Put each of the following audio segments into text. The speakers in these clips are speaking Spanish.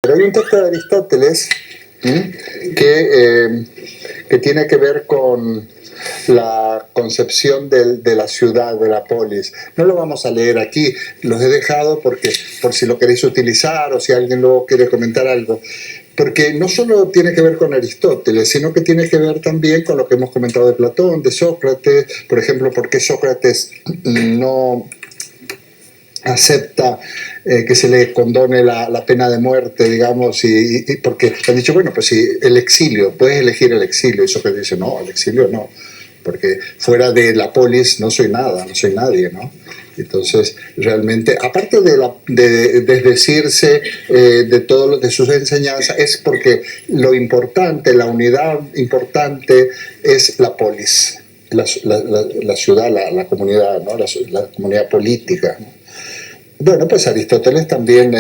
Pero hay un texto de Aristóteles que tiene que ver con la concepción de la ciudad, de la polis. No lo vamos a leer aquí, los he dejado porque por si lo queréis utilizar o si alguien luego quiere comentar algo. Porque no solo tiene que ver con Aristóteles, sino que tiene que ver también con lo que hemos comentado de Platón, de Sócrates. Por ejemplo, por qué Sócrates no acepta que se le condone la pena de muerte, digamos, y porque han dicho, bueno, pues si el exilio, puedes elegir el exilio, y Sócrates dice, no, el exilio no, porque fuera de la polis no soy nada, no soy nadie, ¿no? Entonces, realmente, aparte de desdecirse de sus enseñanzas, es porque lo importante, la unidad importante es la polis, la ciudad, la comunidad, ¿no? La comunidad política, ¿no? Bueno, pues Aristóteles también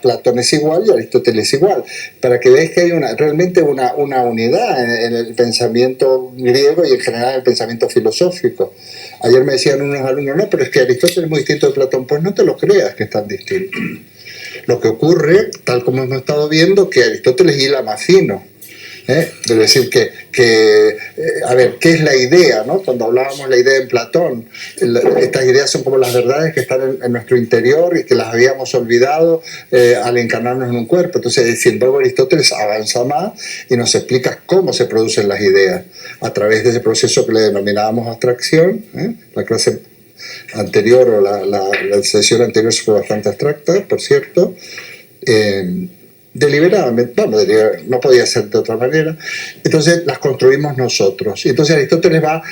Platón es igual y Aristóteles es igual, para que veáis que hay realmente una unidad en el pensamiento griego y en general en el pensamiento filosófico. Ayer me decían unos alumnos, no, pero es que Aristóteles es muy distinto de Platón. Pues no te lo creas que es tan distinto. Lo que ocurre, tal como hemos estado viendo, que Aristóteles hila más fino. Es decir, a ver, ¿qué es la idea? ¿No? Cuando hablábamos de la idea en Platón, estas ideas son como las verdades que están en nuestro interior y que las habíamos olvidado al encarnarnos en un cuerpo. Entonces, sin embargo, Aristóteles avanza más y nos explica cómo se producen las ideas a través de ese proceso que le denominábamos abstracción. La clase anterior o la sesión anterior fue bastante abstracta, por cierto. Deliberadamente, vamos, no podía ser de otra manera. Entonces las construimos nosotros. Y entonces Aristóteles va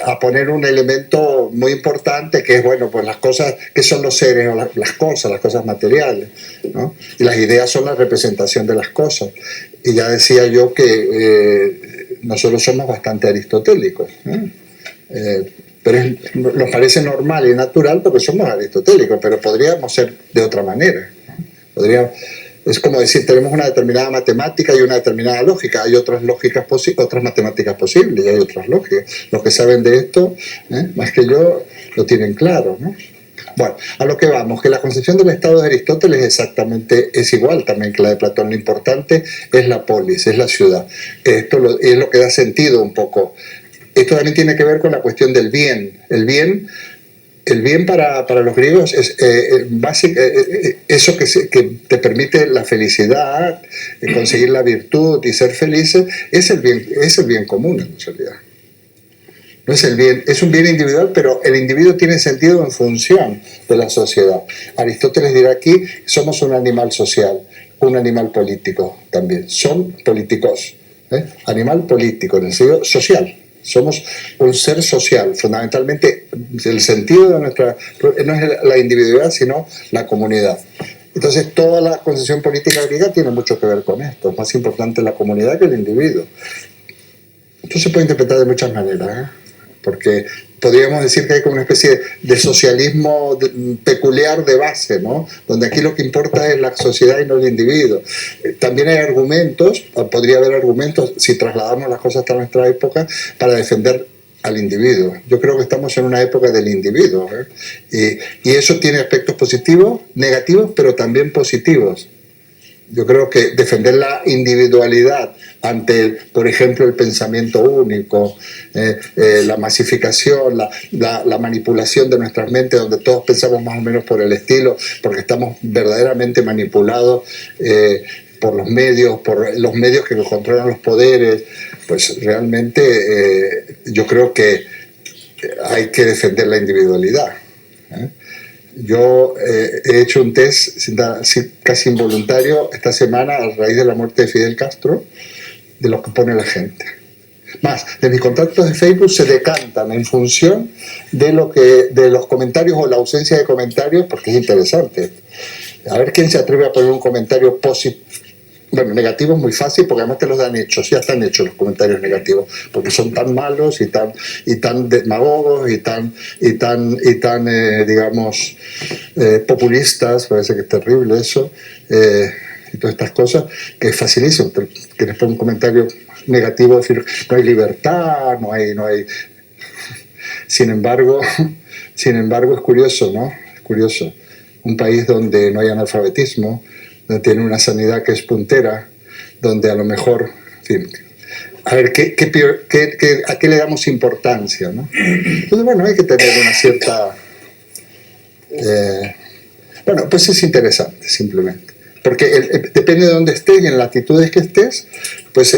a poner un elemento muy importante que es, bueno, pues las cosas, que son los seres, o las cosas materiales, ¿no? Y las ideas son la representación de las cosas. Y ya decía yo que nosotros somos bastante aristotélicos, pero nos parece normal y natural porque somos aristotélicos, pero podríamos ser de otra manera, ¿no? Es como decir, tenemos una determinada matemática y una determinada lógica. Hay otras lógicas otras matemáticas posibles y hay otras lógicas. Los que saben de esto, más que yo, lo tienen claro, ¿no? Bueno, a lo que vamos, que la concepción del Estado de Aristóteles es igual también que la de Platón. Lo importante es la polis, es la ciudad. Esto es lo que da sentido un poco. Esto también tiene que ver con la cuestión del bien. El bien para los griegos es eso que te permite la felicidad, conseguir la virtud y ser felices, es el bien común en realidad. No es el bien, es un bien individual, pero el individuo tiene sentido en función de la sociedad. Aristóteles dirá aquí, somos un animal social, un animal político también. Son políticos, animal político en el sentido social. Somos un ser social, fundamentalmente el sentido de nuestra, no es la individualidad, sino la comunidad. Entonces toda la concepción política griega tiene mucho que ver con esto. Es más importante la comunidad que el individuo. Esto se puede interpretar de muchas maneras, porque podríamos decir que hay como una especie de socialismo peculiar de base, ¿no? Donde aquí lo que importa es la sociedad y no el individuo. También hay argumentos, podría haber argumentos, si trasladamos las cosas hasta nuestra época, para defender al individuo. Yo creo que estamos en una época del individuo, y eso tiene aspectos positivos, negativos, pero también positivos. Yo creo que defender la individualidad ante, por ejemplo, el pensamiento único, la masificación, la manipulación de nuestras mentes, donde todos pensamos más o menos por el estilo, porque estamos verdaderamente manipulados por los medios que nos controlan los poderes, pues realmente yo creo que hay que defender la individualidad. Yo he hecho un test casi involuntario esta semana a raíz de la muerte de Fidel Castro, de lo que pone la gente. Más, de mis contactos de Facebook se decantan en función de los comentarios o la ausencia de comentarios, porque es interesante. A ver quién se atreve a poner un comentario positivo. Bueno, negativo es muy fácil porque además te los dan hechos, ya están hechos los comentarios negativos, porque son tan malos y tan demagogos y tan digamos, populistas, parece que es terrible eso, y todas estas cosas, que es facilísimo, que les pongo un comentario negativo, decir, no hay libertad, no hay. Sin embargo, es curioso, ¿no? Es curioso. Un país donde no hay analfabetismo, tiene una sanidad que es puntera, donde a lo mejor, en fin, a ver, ¿a qué le damos importancia, ¿no? Entonces, bueno, hay que tener una cierta... bueno, pues es interesante, simplemente. Porque depende de dónde estés y en las latitudes que estés, pues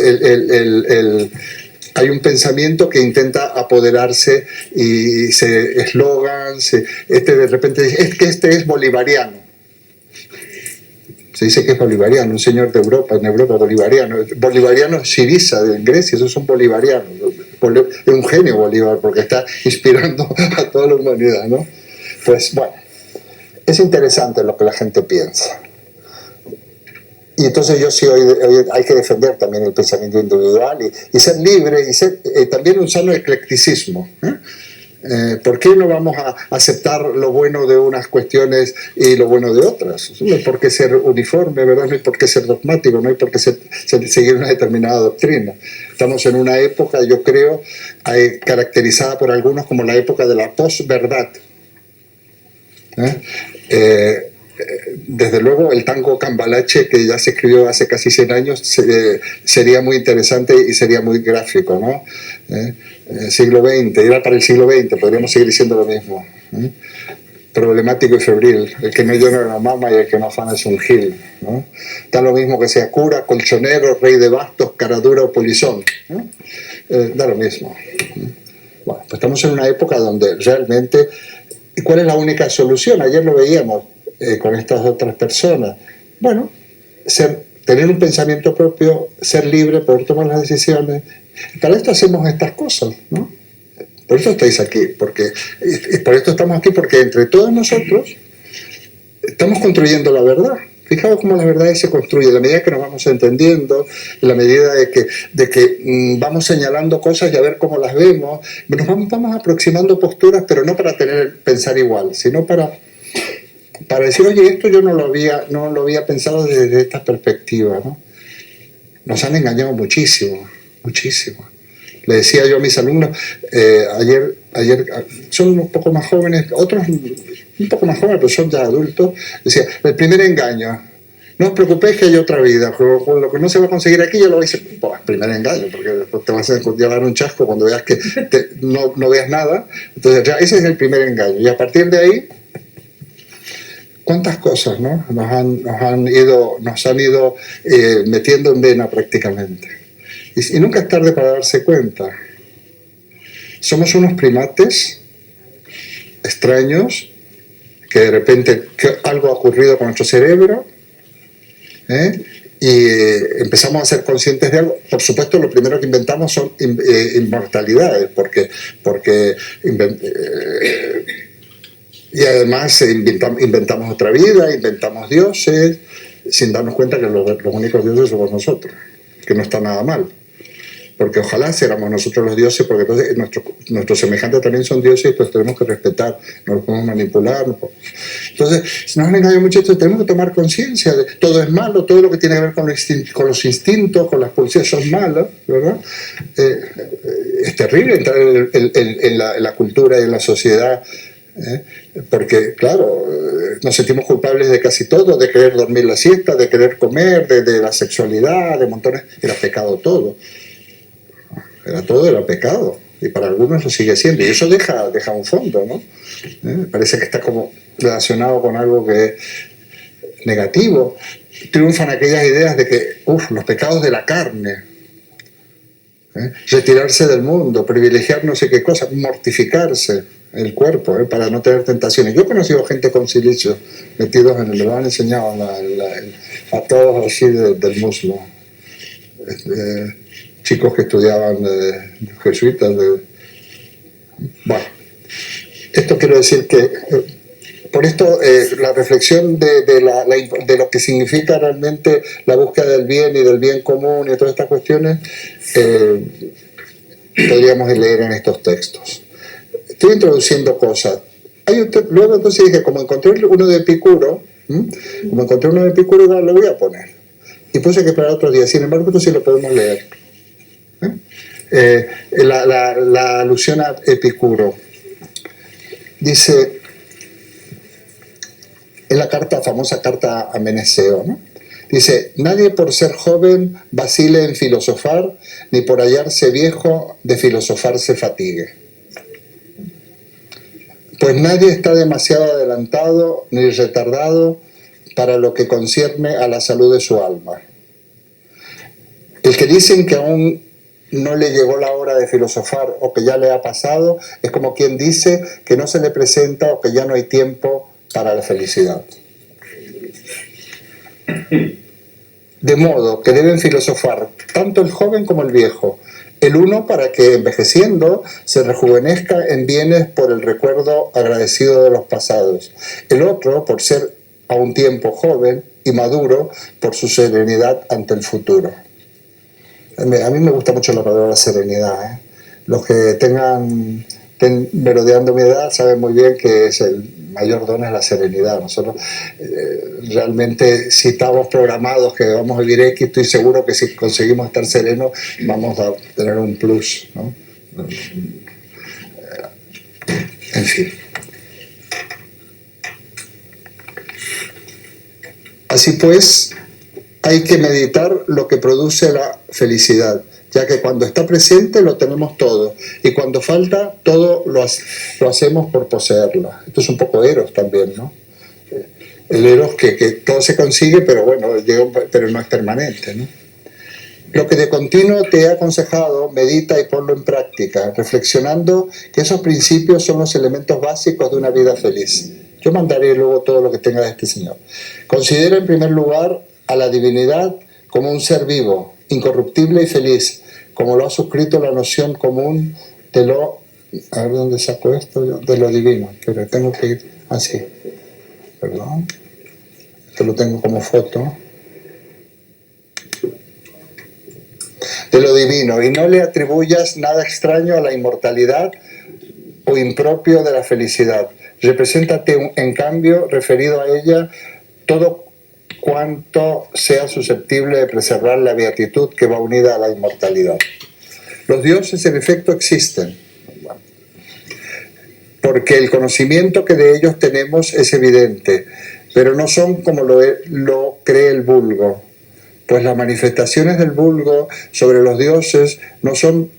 hay un pensamiento que intenta apoderarse y se eslogans, de repente dice, es que este es bolivariano. Se dice que es bolivariano, un señor de Europa, en Europa bolivariano. Bolivariano es Syriza de Grecia, esos son bolivarianos. Es un genio Bolívar porque está inspirando a toda la humanidad, ¿no? Pues bueno, es interesante lo que la gente piensa. Y entonces yo sí, hoy hay que defender también el pensamiento individual y ser libre y ser también un sano eclecticismo. ¿Por qué no vamos a aceptar lo bueno de unas cuestiones y lo bueno de otras? No hay por qué ser uniforme, ¿verdad? No hay por qué ser dogmático, no hay por qué seguir una determinada doctrina. Estamos en una época, yo creo, caracterizada por algunos como la época de la posverdad. Desde luego el tango Cambalache, que ya se escribió hace casi 100 años, sería muy interesante y sería muy gráfico, ¿no? Siglo XX, era para el siglo XX, podríamos seguir diciendo lo mismo. Problemático y febril, el que no llora no mama y el que no afana es un gil, ¿no? Da lo mismo que sea cura, colchonero, rey de bastos, caradura o polizón, ¿no? Da lo mismo. Bueno, pues estamos en una época donde realmente... ¿Y cuál es la única solución? Ayer lo veíamos con estas otras personas. Bueno, tener un pensamiento propio, ser libre, poder tomar las decisiones. Para esto hacemos estas cosas, ¿no? Por eso estáis aquí, por esto estamos aquí, porque entre todos nosotros estamos construyendo la verdad. Fijaos cómo las verdades se construyen, a la medida que nos vamos entendiendo, en la medida de que vamos señalando cosas y a ver cómo las vemos, nos vamos aproximando posturas, pero no para pensar igual, sino para decir, oye, esto yo no lo había pensado desde esta perspectiva, ¿no? Nos han engañado muchísimo, muchísimo. Le decía yo a mis alumnos, ayer son un poco más jóvenes, otros un poco más jóvenes, pero son ya adultos, decía, el primer engaño, no os preocupéis que hay otra vida, con lo que no se va a conseguir aquí ya lo vais a decir, pues primer engaño, porque después te vas a llevar un chasco cuando veas que no veas nada, entonces ya ese es el primer engaño, y a partir de ahí, ¿cuántas cosas, no? nos han ido metiendo en vena prácticamente? Y nunca es tarde para darse cuenta. Somos unos primates extraños que de repente algo ha ocurrido con nuestro cerebro y empezamos a ser conscientes de algo. Por supuesto, lo primero que inventamos son inmortalidades, y además inventamos otra vida, inventamos dioses, sin darnos cuenta que los únicos dioses somos nosotros, que no está nada mal. Porque ojalá éramos nosotros los dioses, porque entonces nuestros semejantes también son dioses y pues tenemos que respetar, no los podemos manipular. Entonces, si nos han engañado mucho esto, tenemos que tomar conciencia de todo es malo, todo lo que tiene que ver con los instintos, con las pulsiones son malos, ¿verdad? Es terrible entrar en la cultura y en la sociedad, porque, claro, nos sentimos culpables de casi todo, de querer dormir la siesta, de querer comer, de la sexualidad, de montones, era pecado todo. Era pecado, y para algunos lo sigue siendo, y eso deja un fondo, ¿no? Parece que está como relacionado con algo que es negativo. Triunfan aquellas ideas de que, los pecados de la carne, retirarse del mundo, privilegiar no sé qué cosa, mortificarse el cuerpo, para no tener tentaciones. Yo he conocido gente con silicio metidos en lo han enseñado a todos así del muslo. Chicos que estudiaban jesuitas. Bueno, esto quiero decir que por esto la reflexión de lo que significa realmente la búsqueda del bien y del bien común y todas estas cuestiones podríamos leer en estos textos. Estoy introduciendo cosas. Luego entonces dije, como encontré uno de Epicuro, lo voy a poner. Y puse que esperar otros días. Sin embargo, esto sí lo podemos leer. La alusión a Epicuro dice en la famosa carta a Meneceo, ¿no? Dice, nadie por ser joven vacile en filosofar, ni por hallarse viejo de filosofar se fatigue. Pues nadie está demasiado adelantado ni retardado para lo que concierne a la salud de su alma. El que dicen que aún no le llegó la hora de filosofar o que ya le ha pasado, es como quien dice que no se le presenta o que ya no hay tiempo para la felicidad. De modo que deben filosofar tanto el joven como el viejo, el uno para que envejeciendo se rejuvenezca en bienes por el recuerdo agradecido de los pasados, el otro por ser a un tiempo joven y maduro por su serenidad ante el futuro. A mí me gusta mucho la palabra serenidad, ¿eh? Los que estén merodeando mi edad saben muy bien que es el mayor don es la serenidad. Nosotros realmente, si estamos programados que vamos a vivir X, estoy seguro que si conseguimos estar serenos vamos a tener un plus, ¿no? En fin. Así pues, hay que meditar lo que produce la felicidad, ya que cuando está presente lo tenemos todo, y cuando falta, todo lo hacemos por poseerla. Esto es un poco Eros también, ¿no? El Eros que todo se consigue, pero bueno, pero no es permanente, ¿no? Lo que de continuo te he aconsejado, medita y ponlo en práctica, reflexionando que esos principios son los elementos básicos de una vida feliz. Yo mandaré luego todo lo que tenga de este Señor. Considera en primer lugar a la divinidad como un ser vivo, incorruptible y feliz, como lo ha suscrito la noción común de lo... A ver dónde saco esto yo, de lo divino, pero tengo que ir así. Perdón. Esto lo tengo como foto. De lo divino, y no le atribuyas nada extraño a la inmortalidad o impropio de la felicidad. Represéntate, en cambio, referido a ella, todo cuanto sea susceptible de preservar la beatitud que va unida a la inmortalidad. Los dioses, en efecto, existen, porque el conocimiento que de ellos tenemos es evidente, pero no son como lo cree el vulgo, pues las manifestaciones del vulgo sobre los dioses no son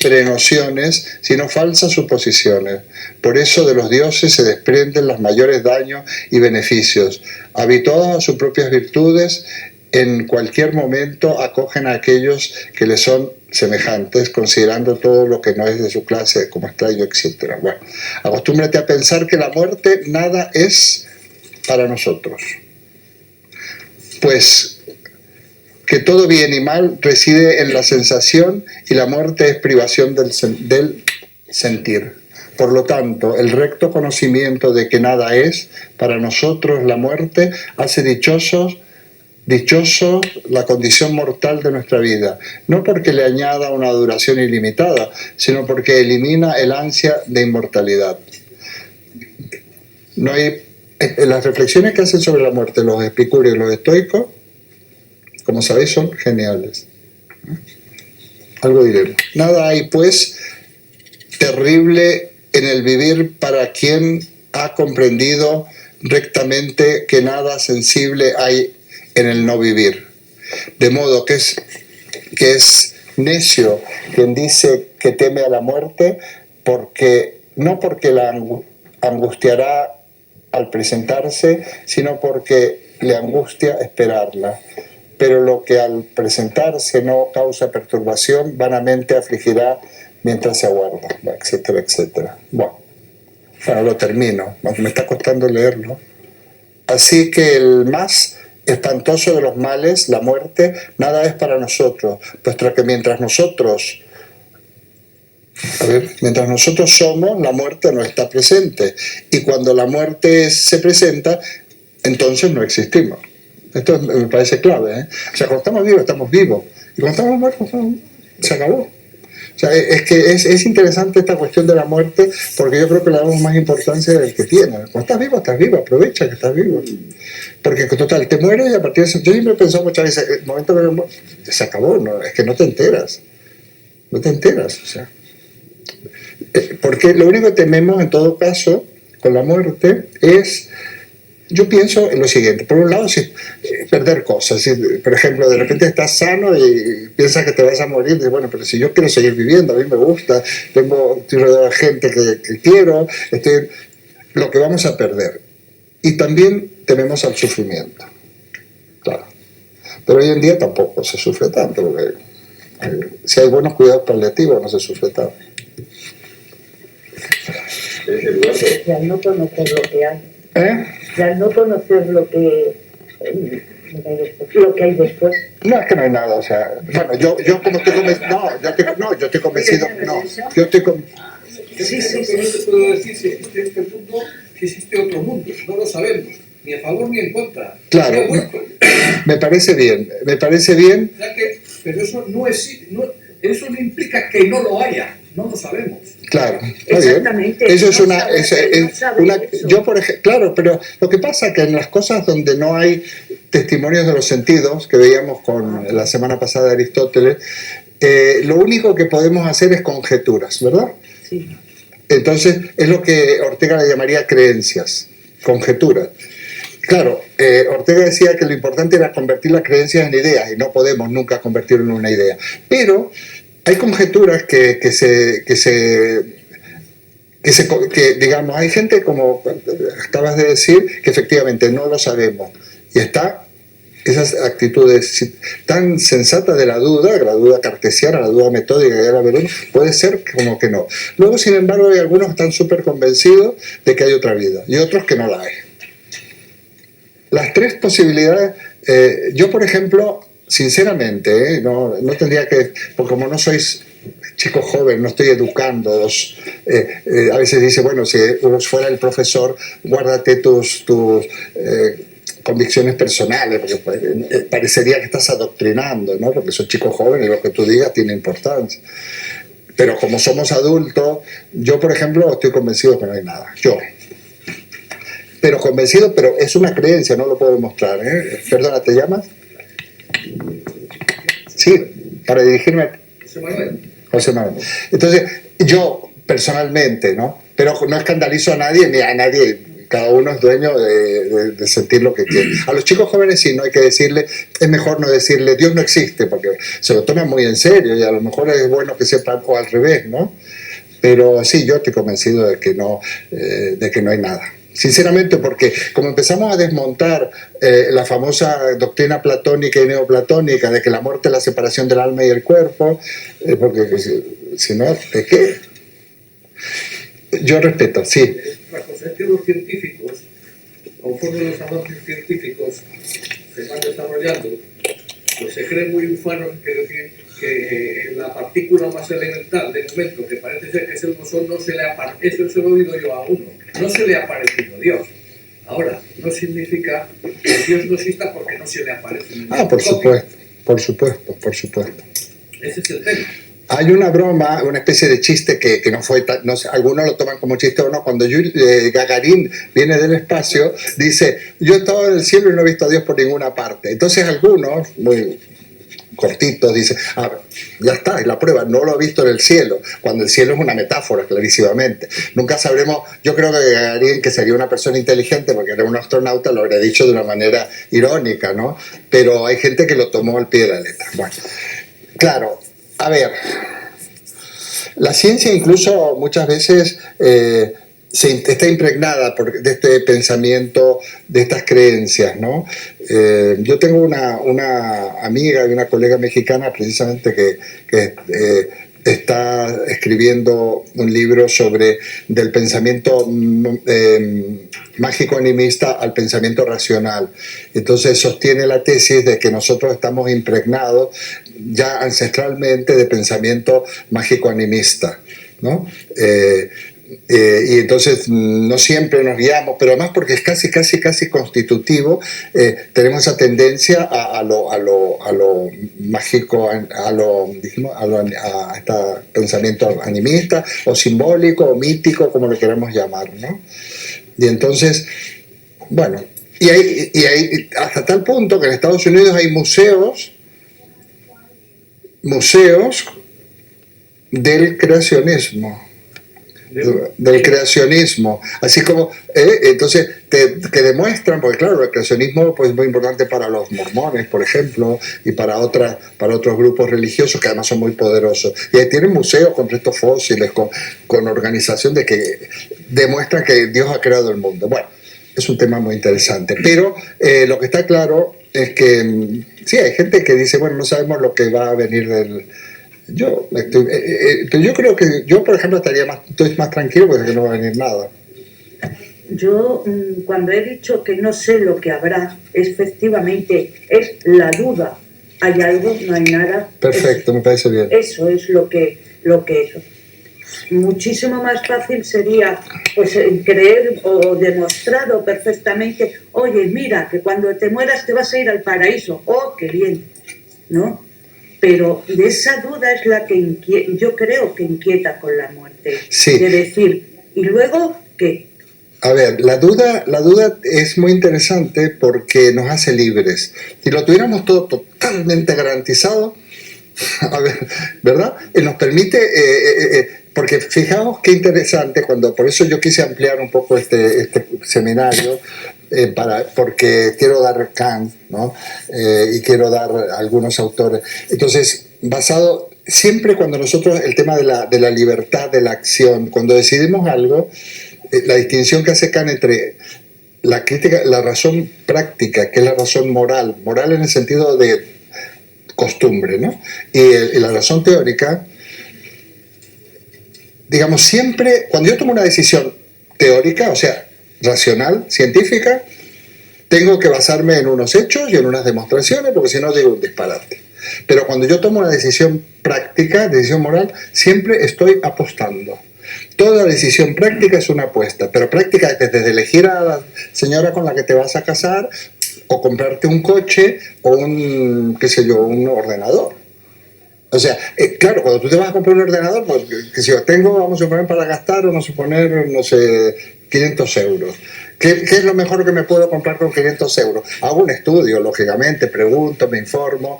prenociones, sino falsas suposiciones. Por eso de los dioses se desprenden los mayores daños y beneficios. Habituados a sus propias virtudes, en cualquier momento acogen a aquellos que les son semejantes, considerando todo lo que no es de su clase como extraño, etc. Bueno, acostúmbrate a pensar que la muerte nada es para nosotros, pues que todo bien y mal reside en la sensación y la muerte es privación del sentir. Por lo tanto, el recto conocimiento de que nada es para nosotros la muerte hace dichoso la condición mortal de nuestra vida, no porque le añada una duración ilimitada, sino porque elimina el ansia de inmortalidad. No hay, las reflexiones que hacen sobre la muerte los epicúreos y los estoicos, como sabéis, son geniales. Algo diremos. Nada hay, pues, terrible en el vivir para quien ha comprendido rectamente que nada sensible hay en el no vivir. De modo que es necio quien dice que teme a la muerte, no porque la angustiará al presentarse, sino porque le angustia esperarla. Pero lo que al presentarse no causa perturbación, vanamente afligirá mientras se aguarda, etcétera, etcétera. Bueno, lo termino, me está costando leerlo. Así que el más espantoso de los males, la muerte, nada es para nosotros, puesto que mientras nosotros somos, la muerte no está presente. Y cuando la muerte se presenta, entonces no existimos. Esto me parece clave, ¿eh? O sea, cuando estamos vivos, estamos vivos. Y cuando estamos muertos, se acabó. O sea, es que es interesante esta cuestión de la muerte, porque yo creo que le damos más importancia del que tiene. Cuando estás vivo, aprovecha que estás vivo. Porque total, te mueres y a partir de eso, yo siempre he pensado muchas veces, el momento que me muero, se acabó, ¿no? Es que no te enteras. No te enteras, o sea. Porque lo único que tememos en todo caso con la muerte es Yo pienso en lo siguiente, por un lado, perder cosas, por ejemplo, de repente estás sano y piensas que te vas a morir, dices, bueno, pero si yo quiero seguir viviendo, a mí me gusta, estoy rodeado de gente que quiero, lo que vamos a perder. Y también tememos al sufrimiento, claro. Pero hoy en día tampoco se sufre tanto, porque si hay buenos cuidados paliativos no se sufre tanto. Y al no conocer lo que hay. Y al no conocer lo que hay después. No, es que no hay nada, o sea, bueno, yo como estoy convencido, yo estoy convencido, yo estoy convencido. Sí. No te puedo decir si existe este mundo, si existe otro mundo, no lo sabemos, ni a favor ni en contra. Claro, me parece bien. Pero eso eso no implica que no lo haya, no lo sabemos. Claro, exactamente. Eso es yo por ejemplo, claro, pero lo que pasa es que en las cosas donde no hay testimonios de los sentidos, que veíamos con la semana pasada de Aristóteles, lo único que podemos hacer es conjeturas, ¿verdad? Sí. Entonces es lo que Ortega le llamaría creencias, conjeturas. Claro, Ortega decía que lo importante era convertir las creencias en ideas y no podemos nunca convertirlo en una idea. Pero hay conjeturas que digamos, hay gente, como acabas de decir, que efectivamente no lo sabemos. Y está esas actitudes tan sensatas de la duda cartesiana, la duda metódica que era Verón, puede ser como que no. Luego, sin embargo, hay algunos que están súper convencidos de que hay otra vida y otros que no la hay. Las tres posibilidades, yo por ejemplo, sinceramente, no tendría que, porque como no sois chicos jóvenes, no estoy educándoos, a veces dice, bueno, si uno fuera el profesor, guárdate tus convicciones personales, porque parecería que estás adoctrinando, ¿no? Porque son chicos jóvenes y lo que tú digas tiene importancia. Pero como somos adultos, yo por ejemplo estoy convencido que no hay nada, pero convencido, pero es una creencia, no lo puedo demostrar. Perdona, ¿te llamas? Sí, para dirigirme a José Manuel. Entonces, yo personalmente, ¿no? Pero no escandalizo a nadie, ni a nadie, cada uno es dueño de sentir lo que quiere. A los chicos jóvenes sí, no hay que decirle, es mejor no decirle, Dios no existe, porque se lo toman muy en serio y a lo mejor es bueno que sepan, o al revés, ¿no? Pero sí, yo estoy convencido de que no hay nada. Sinceramente, porque como empezamos a desmontar la famosa doctrina platónica y neoplatónica de que la muerte es la separación del alma y el cuerpo, porque si no, ¿de qué? Yo respeto, sí. Es que los científicos, conforme los avances científicos se van desarrollando, pues se creen muy ufanos, es decir, que la partícula más elemental del momento, que parece ser que es el bosón, no se le eso se lo he oído yo a uno, no se le ha aparecido Dios. Ahora, no significa que Dios no exista porque no se le aparece. Por supuesto. Ese es el tema. Hay una broma, una especie de chiste que no fue tan, no sé, algunos lo toman como chiste o no. Cuando Gagarin viene del espacio, dice, yo he estado en el cielo y no he visto a Dios por ninguna parte. Entonces algunos, muy cortitos, dicen, ya está, es la prueba, no lo he visto en el cielo, cuando el cielo es una metáfora, clarísimamente. Nunca sabremos, yo creo que Gagarin, que sería una persona inteligente, porque era un astronauta, lo habría dicho de una manera irónica, ¿no? Pero hay gente que lo tomó al pie de la letra. Bueno, claro. A ver, la ciencia incluso muchas veces está impregnada de este pensamiento, de estas creencias, ¿no? Yo tengo una amiga y una colega mexicana precisamente que está escribiendo un libro sobre del pensamiento mágico animista al pensamiento racional. Entonces sostiene la tesis de que nosotros estamos impregnados ya ancestralmente de pensamiento mágico animista, ¿no? Y entonces no siempre nos guiamos, pero además porque es casi constitutivo, tenemos esa tendencia a lo mágico, a este pensamiento animista o simbólico o mítico, como lo queramos llamar, ¿no? Y entonces, bueno, y hay hasta tal punto que en Estados Unidos hay museos del creacionismo. del creacionismo, así como entonces que demuestran, porque claro, el creacionismo pues, es muy importante para los mormones, por ejemplo, y para otros grupos religiosos que además son muy poderosos, y ahí tienen museos con restos fósiles, con organización de que demuestran que Dios ha creado el mundo. Bueno, es un tema muy interesante, pero lo que está claro es que sí, hay gente que dice, bueno, no sabemos lo que va a venir del... Pero yo creo que yo, por ejemplo, estoy más tranquilo porque no va a venir nada. Yo, cuando he dicho que no sé lo que habrá, efectivamente es la duda. Hay algo, no hay nada. Perfecto, me parece bien. Eso es lo que es. Muchísimo más fácil sería pues creer o demostrado perfectamente, oye, mira, que cuando te mueras te vas a ir al paraíso. ¡Oh, qué bien! ¿No? Pero de esa duda es la que yo creo que inquieta con la muerte. Sí. De decir, ¿y luego qué? A ver, la duda es muy interesante porque nos hace libres. Si lo tuviéramos todo totalmente garantizado, a ver, ¿verdad? Nos permite, porque fijaos qué interesante, por eso yo quise ampliar un poco este seminario, porque quiero dar Kant, ¿no? Y quiero dar algunos autores. Entonces, basado siempre cuando nosotros, el tema de la libertad de la acción, cuando decidimos algo, la distinción que hace Kant entre la crítica, la razón práctica, que es la razón moral en el sentido de costumbre, ¿no? Y la razón teórica, digamos, siempre, cuando yo tomo una decisión teórica, o sea, racional, científica, tengo que basarme en unos hechos y en unas demostraciones, porque si no digo un disparate. Pero cuando yo tomo una decisión práctica, decisión moral, siempre estoy apostando. Toda decisión práctica es una apuesta, pero práctica es desde elegir a la señora con la que te vas a casar, o comprarte un coche, o un ordenador. O sea, claro, cuando tú te vas a comprar un ordenador, pues que si yo tengo, vamos a suponer, para gastar, vamos a suponer, no sé, 500 euros. ¿Qué es lo mejor que me puedo comprar con 500 euros? Hago un estudio, lógicamente, pregunto, me informo.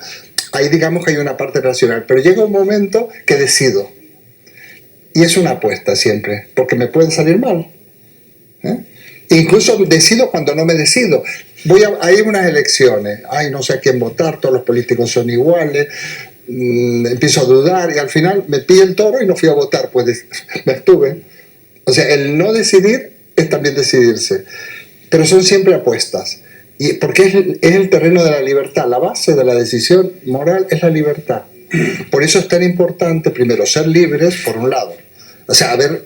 Ahí digamos que hay una parte racional, pero llega un momento que decido. Y es una apuesta siempre, porque me puede salir mal. Incluso decido cuando no me decido. Hay unas elecciones, no sé a quién votar, todos los políticos son iguales, empiezo a dudar y al final me pillé el toro y no fui a votar, pues me abstuve. O sea, el no decidir es también decidirse, pero son siempre apuestas. Y porque es el terreno de la libertad, la base de la decisión moral es la libertad. Por eso es tan importante, primero, ser libres, por un lado. O sea, haber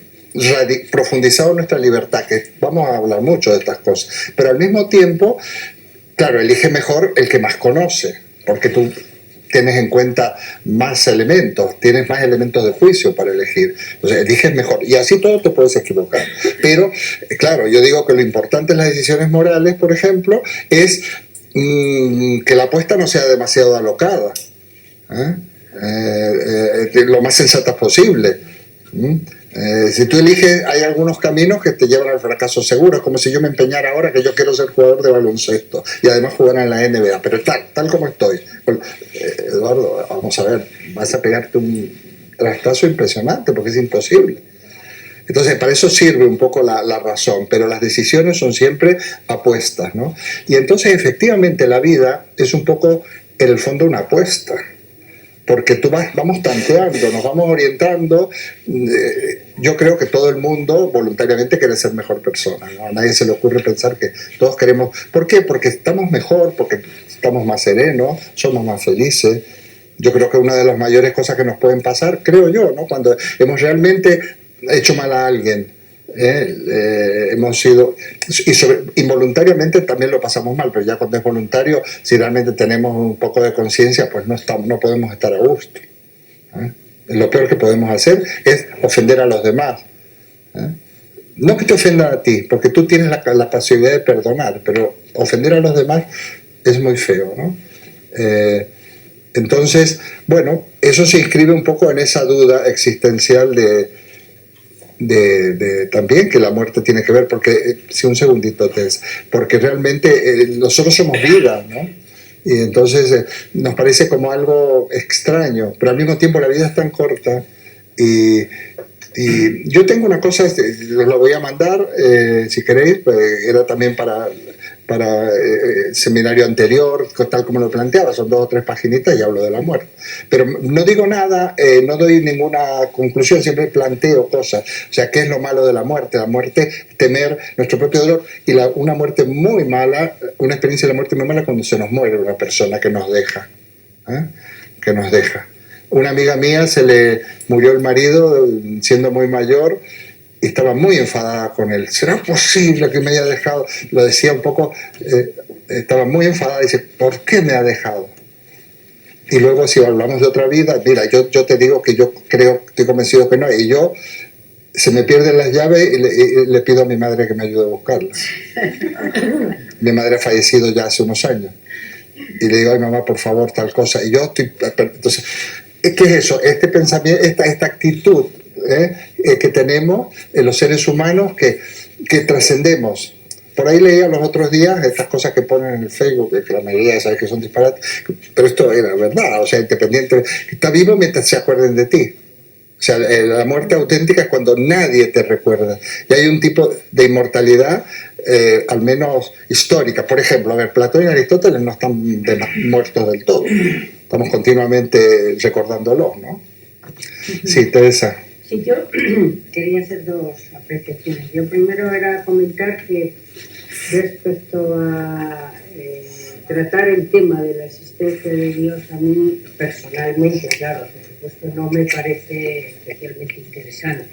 profundizado nuestra libertad, que vamos a hablar mucho de estas cosas. Pero al mismo tiempo, claro, elige mejor el que más conoce, porque tú tienes en cuenta más elementos, tienes más elementos de juicio para elegir. O sea, eliges mejor. Y así todo te puedes equivocar. Pero, claro, yo digo que lo importante en las decisiones morales, por ejemplo, es que la apuesta no sea demasiado alocada. Lo más sensata posible. Si tú eliges, hay algunos caminos que te llevan al fracaso seguro. Es como si yo me empeñara ahora que yo quiero ser jugador de baloncesto y además jugar en la NBA, pero tal como estoy. Eduardo, vamos a ver, vas a pegarte un trastazo impresionante porque es imposible. Entonces, para eso sirve un poco la razón, pero las decisiones son siempre apuestas, ¿no? Y entonces, efectivamente, la vida es un poco, en el fondo, una apuesta. Porque vamos tanteando, nos vamos orientando. Yo creo que todo el mundo voluntariamente quiere ser mejor persona, ¿no? A nadie se le ocurre pensar que todos queremos... ¿Por qué? Porque estamos mejor, porque estamos más serenos, somos más felices. Yo creo que una de las mayores cosas que nos pueden pasar, creo yo, ¿no? Cuando hemos realmente hecho mal a alguien, hemos sido... involuntariamente también lo pasamos mal, pero ya cuando es voluntario, si realmente tenemos un poco de conciencia, pues no podemos estar a gusto. Lo peor que podemos hacer es ofender a los demás. No que te ofendan a ti, porque tú tienes la posibilidad de perdonar, pero ofender a los demás es muy feo, ¿no? Entonces, bueno, eso se inscribe un poco en esa duda existencial también que la muerte tiene que ver, porque, un segundito, Tess, porque realmente nosotros somos vida, ¿no? Y entonces nos parece como algo extraño, pero al mismo tiempo la vida es tan corta y Y yo tengo una cosa, os lo voy a mandar, si queréis, era también para seminario anterior, tal como lo planteaba, son 2 o 3 paginitas y hablo de la muerte. Pero no digo nada, no doy ninguna conclusión, siempre planteo cosas. O sea, ¿qué es lo malo de la muerte? La muerte, temer nuestro propio dolor, y una muerte muy mala, una experiencia de la muerte muy mala cuando se nos muere una persona que nos deja. Que nos deja. Una amiga mía se le murió el marido siendo muy mayor y estaba muy enfadada con él. ¿Será posible que me haya dejado? Lo decía un poco, estaba muy enfadada y dice, ¿por qué me ha dejado? Y luego si hablamos de otra vida, mira, yo te digo que yo creo, estoy convencido que no, y yo se me pierden las llaves y le pido a mi madre que me ayude a buscarlas. Mi madre ha fallecido ya hace unos años. Y le digo, ay mamá, por favor, tal cosa. Y yo estoy... Entonces, ¿qué es eso? Este pensamiento, esta actitud que tenemos en los seres humanos que trascendemos. Por ahí leía los otros días estas cosas que ponen en el Facebook, que la mayoría sabe que son disparates, pero esto era verdad, o sea, independiente, está vivo mientras se acuerden de ti. O sea, la muerte auténtica es cuando nadie te recuerda. Y hay un tipo de inmortalidad, al menos histórica. Por ejemplo, a ver, Platón y Aristóteles no están muertos del todo. Estamos continuamente recordándolos, ¿no? Sí, Teresa. Sí, yo quería hacer 2 apreciaciones. Yo primero era comentar que respecto a tratar el tema de la existencia de Dios, a mí personalmente, claro, por supuesto, no me parece especialmente interesante.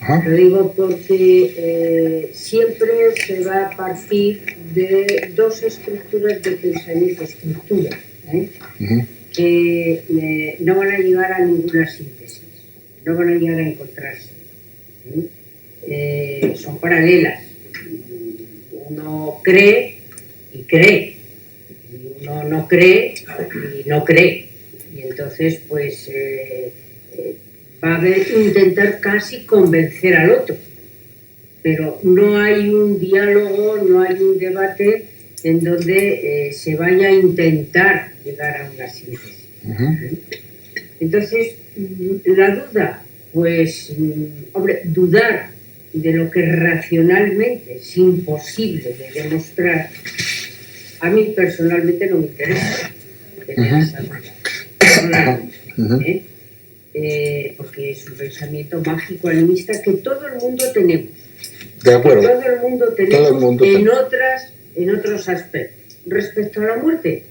Ajá. Lo digo porque siempre se va a partir de 2 estructuras de pensamiento, que no van a llegar a ninguna síntesis, no van a llegar a encontrarse. Son paralelas. Uno cree y cree, y uno no cree y no cree. Y entonces, pues, va a intentar casi convencer al otro. Pero no hay un diálogo, no hay un debate en donde se vaya a intentar llegar a una síntesis. Entonces, la duda, pues, hombre, dudar de lo que racionalmente es imposible de demostrar, a mí personalmente no me interesa tener esa duda. Porque es un pensamiento mágico animista que todo el mundo tenemos. De acuerdo. Que todo el mundo tenemos en otros aspectos. Respecto a la muerte,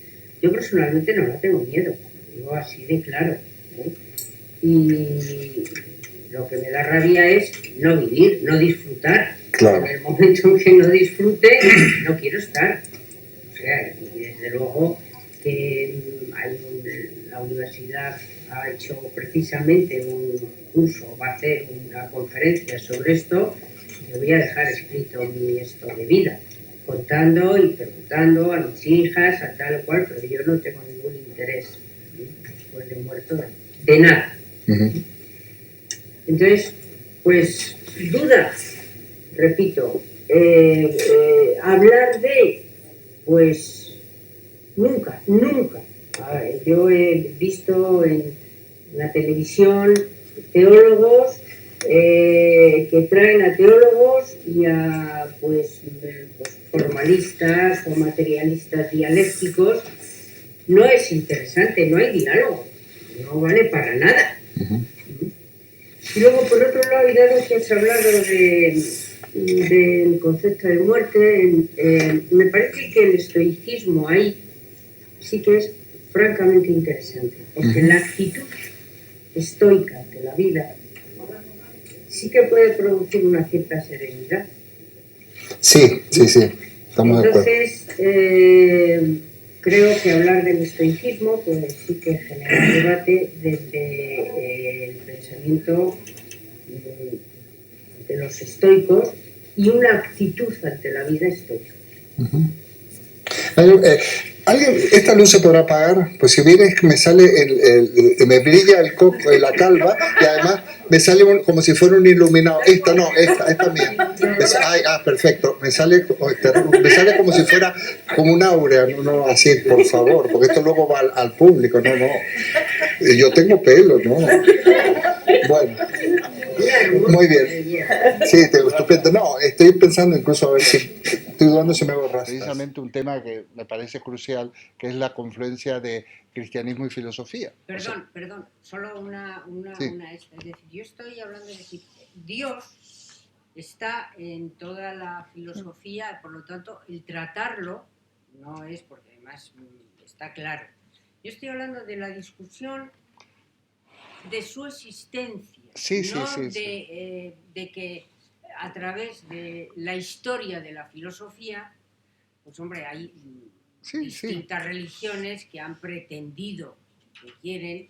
yo personalmente no la tengo miedo, digo así de claro. Y lo que me da rabia es no vivir, no disfrutar. Claro. En el momento en que no disfrute, no quiero estar. O sea, y desde luego que la universidad ha hecho precisamente un curso, va a hacer una conferencia sobre esto. Yo voy a dejar escrito mi esto de vida, contando y preguntando a mis hijas, a tal o cual, pero yo no tengo ningún interés después de muerto de nada. Entonces, pues, dudas, repito, hablar de, pues, nunca. Yo he visto en la televisión teólogos que traen a teólogos y a pues formalistas o materialistas dialécticos. No es interesante, no hay diálogo, no vale para nada. Y luego, por otro lado, y dado que has hablado del concepto de muerte, me parece que el estoicismo ahí sí que es francamente interesante, porque la actitud estoica ante la vida sí que puede producir una cierta serenidad. Sí, estamos de acuerdo. Entonces, creo que hablar del estoicismo pues sí que genera debate desde el pensamiento de los estoicos y una actitud ante la vida estoica. ¿Esta luz se podrá apagar? Pues si vienes me sale me brilla el coco de la calva y además me sale como si fuera un iluminado. Esta mía. Perfecto. Me sale como si fuera como un áurea, no así, por favor, porque esto luego va al público, no. Yo tengo pelo, ¿no? Bueno. Muy bien. Sí, estupendo. No, estoy pensando incluso a ver si estoy dudando si me hago rastas. Precisamente un tema que me parece crucial, que es la confluencia de cristianismo y filosofía. Perdón, solo Sí. es decir, yo estoy hablando de decir, Dios está en toda la filosofía, por lo tanto, el tratarlo no es, porque además está claro. Yo estoy hablando de la discusión de su existencia, Sí, no sí, sí, de que a través de la historia de la filosofía, pues hombre, hay Sí, distintas religiones que han pretendido, que quieren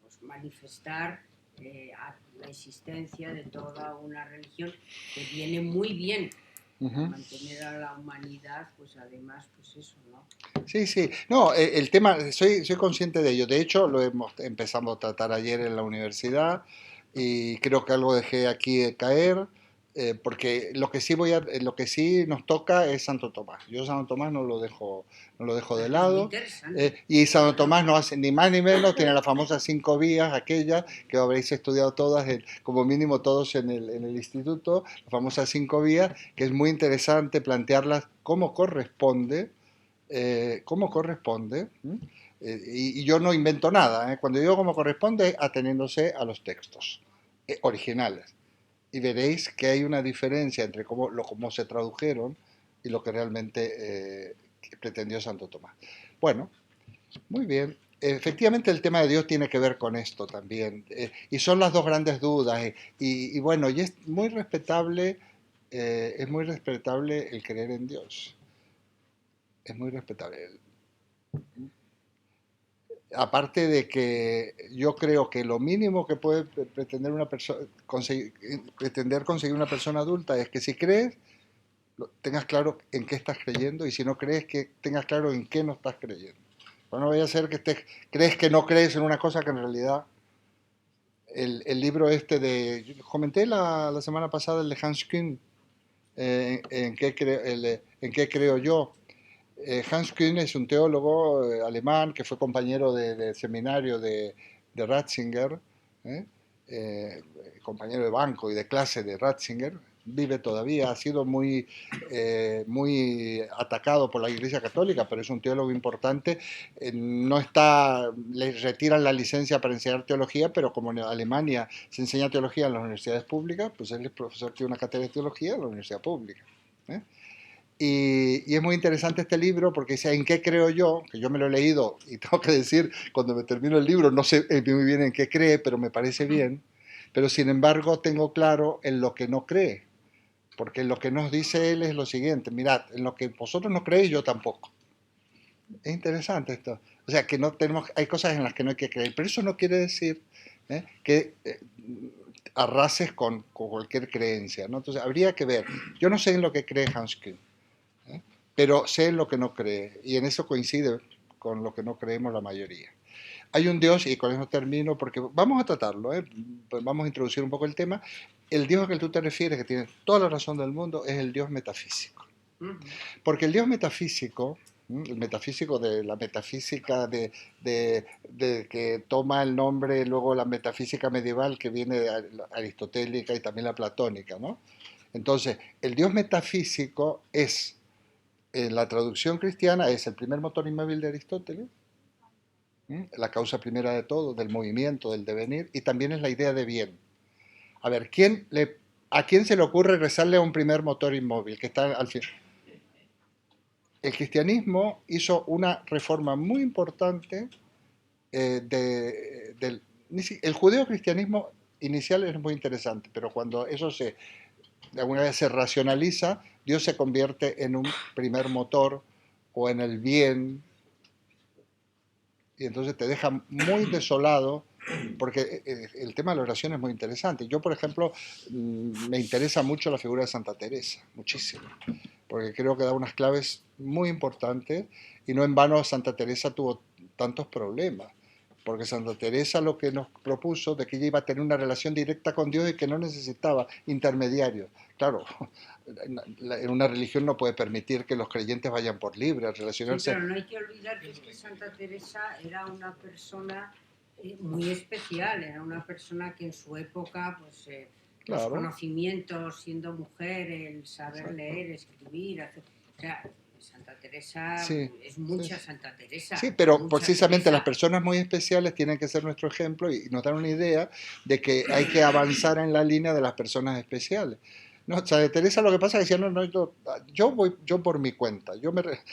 pues manifestar la existencia de toda una religión que viene muy bien para mantener a la humanidad, pues además, pues eso, ¿no? Sí, sí. No, el tema, soy consciente de ello. De hecho, empezamos a tratar ayer en la universidad y creo que algo dejé aquí de caer, porque lo que sí nos toca es Santo Tomás. Yo Santo Tomás no lo dejo de lado. Interesante. Y Santo Tomás no hace ni más ni menos, tiene las famosas 5 vías, aquellas que habréis estudiado todas, como mínimo todos en el instituto, las famosas 5 vías, que es muy interesante plantearlas como corresponde. Cómo corresponde, y yo no invento nada, cuando digo cómo corresponde, ateniéndose a los textos originales. Y veréis que hay una diferencia entre cómo se tradujeron y lo que realmente pretendió Santo Tomás. Bueno, muy bien. Efectivamente el tema de Dios tiene que ver con esto también, y son las dos grandes dudas, y bueno, y es muy respetable el creer en Dios, es muy respetable. Aparte de que yo creo que lo mínimo que puede pretender una persona pretender conseguir una persona adulta es que si crees tengas claro en qué estás creyendo, y si no crees, que tengas claro en qué no estás creyendo. No vaya a ser que crees que no crees en una cosa que en realidad el libro este comenté la semana pasada, el de Hans Kuhn, en qué creo yo. Hans Kuhn es un teólogo alemán que fue compañero de seminario de Ratzinger, ¿eh? Compañero de banco y de clase de Ratzinger. Vive todavía, ha sido muy atacado por la Iglesia Católica, pero es un teólogo importante. Le retiran la licencia para enseñar teología, pero como en Alemania se enseña teología en las universidades públicas, pues él es profesor de una cátedra de teología en la universidad pública. Y es muy interesante este libro porque dice, ¿en qué creo yo? Que yo me lo he leído y tengo que decir, cuando me termino el libro, no sé muy bien en qué cree, pero me parece bien. Pero sin embargo tengo claro en lo que no cree. Porque lo que nos dice él es lo siguiente, mirad, en lo que vosotros no creéis, yo tampoco. Es interesante esto. O sea, que no tenemos, hay cosas en las que no hay que creer, pero eso no quiere decir que arrases con cualquier creencia, ¿no? Entonces habría que ver. Yo no sé en lo que cree Hans Kuhn, pero sé en lo que no cree, y en eso coincide con lo que no creemos la mayoría. Hay un Dios, y con eso termino, porque vamos a tratarlo, pues vamos a introducir un poco el tema. El Dios al que tú te refieres, que tiene toda la razón del mundo, es el Dios metafísico. Porque el Dios metafísico, el metafísico de la metafísica que toma el nombre luego la metafísica medieval, que viene de aristotélica y también la platónica, ¿no? Entonces, el Dios metafísico es, en la traducción cristiana, es el primer motor inmóvil de Aristóteles, la causa primera de todo, del movimiento, del devenir, y también es la idea de bien. A ver, ¿a quién se le ocurre rezarle a un primer motor inmóvil que está al fin? El cristianismo hizo una reforma muy importante. El judeocristianismo inicial es muy interesante, pero cuando eso de alguna vez se racionaliza, Dios se convierte en un primer motor o en el bien, y entonces te deja muy desolado, porque el tema de la oración es muy interesante. Yo, por ejemplo, me interesa mucho la figura de Santa Teresa, muchísimo, porque creo que da unas claves muy importantes, y no en vano Santa Teresa tuvo tantos problemas, porque Santa Teresa lo que nos propuso de que ella iba a tener una relación directa con Dios y que no necesitaba intermediarios. Claro, en una religión no puede permitir que los creyentes vayan por libre a relacionarse. Sí, pero no hay que olvidar que es que Santa Teresa era una persona muy especial, era una persona que en su época, pues los Claro. conocimientos, siendo mujer, el saber Exacto. leer, escribir, o sea, Santa Teresa Sí, es mucha sí. Santa Teresa, Sí, pero mucha precisamente las Teresa. personas muy especiales tienen que ser nuestro ejemplo y nos dan una idea de que hay que avanzar en la línea de las personas especiales. No, Santa Teresa lo que pasa es que decía, no, no, yo voy yo por mi cuenta,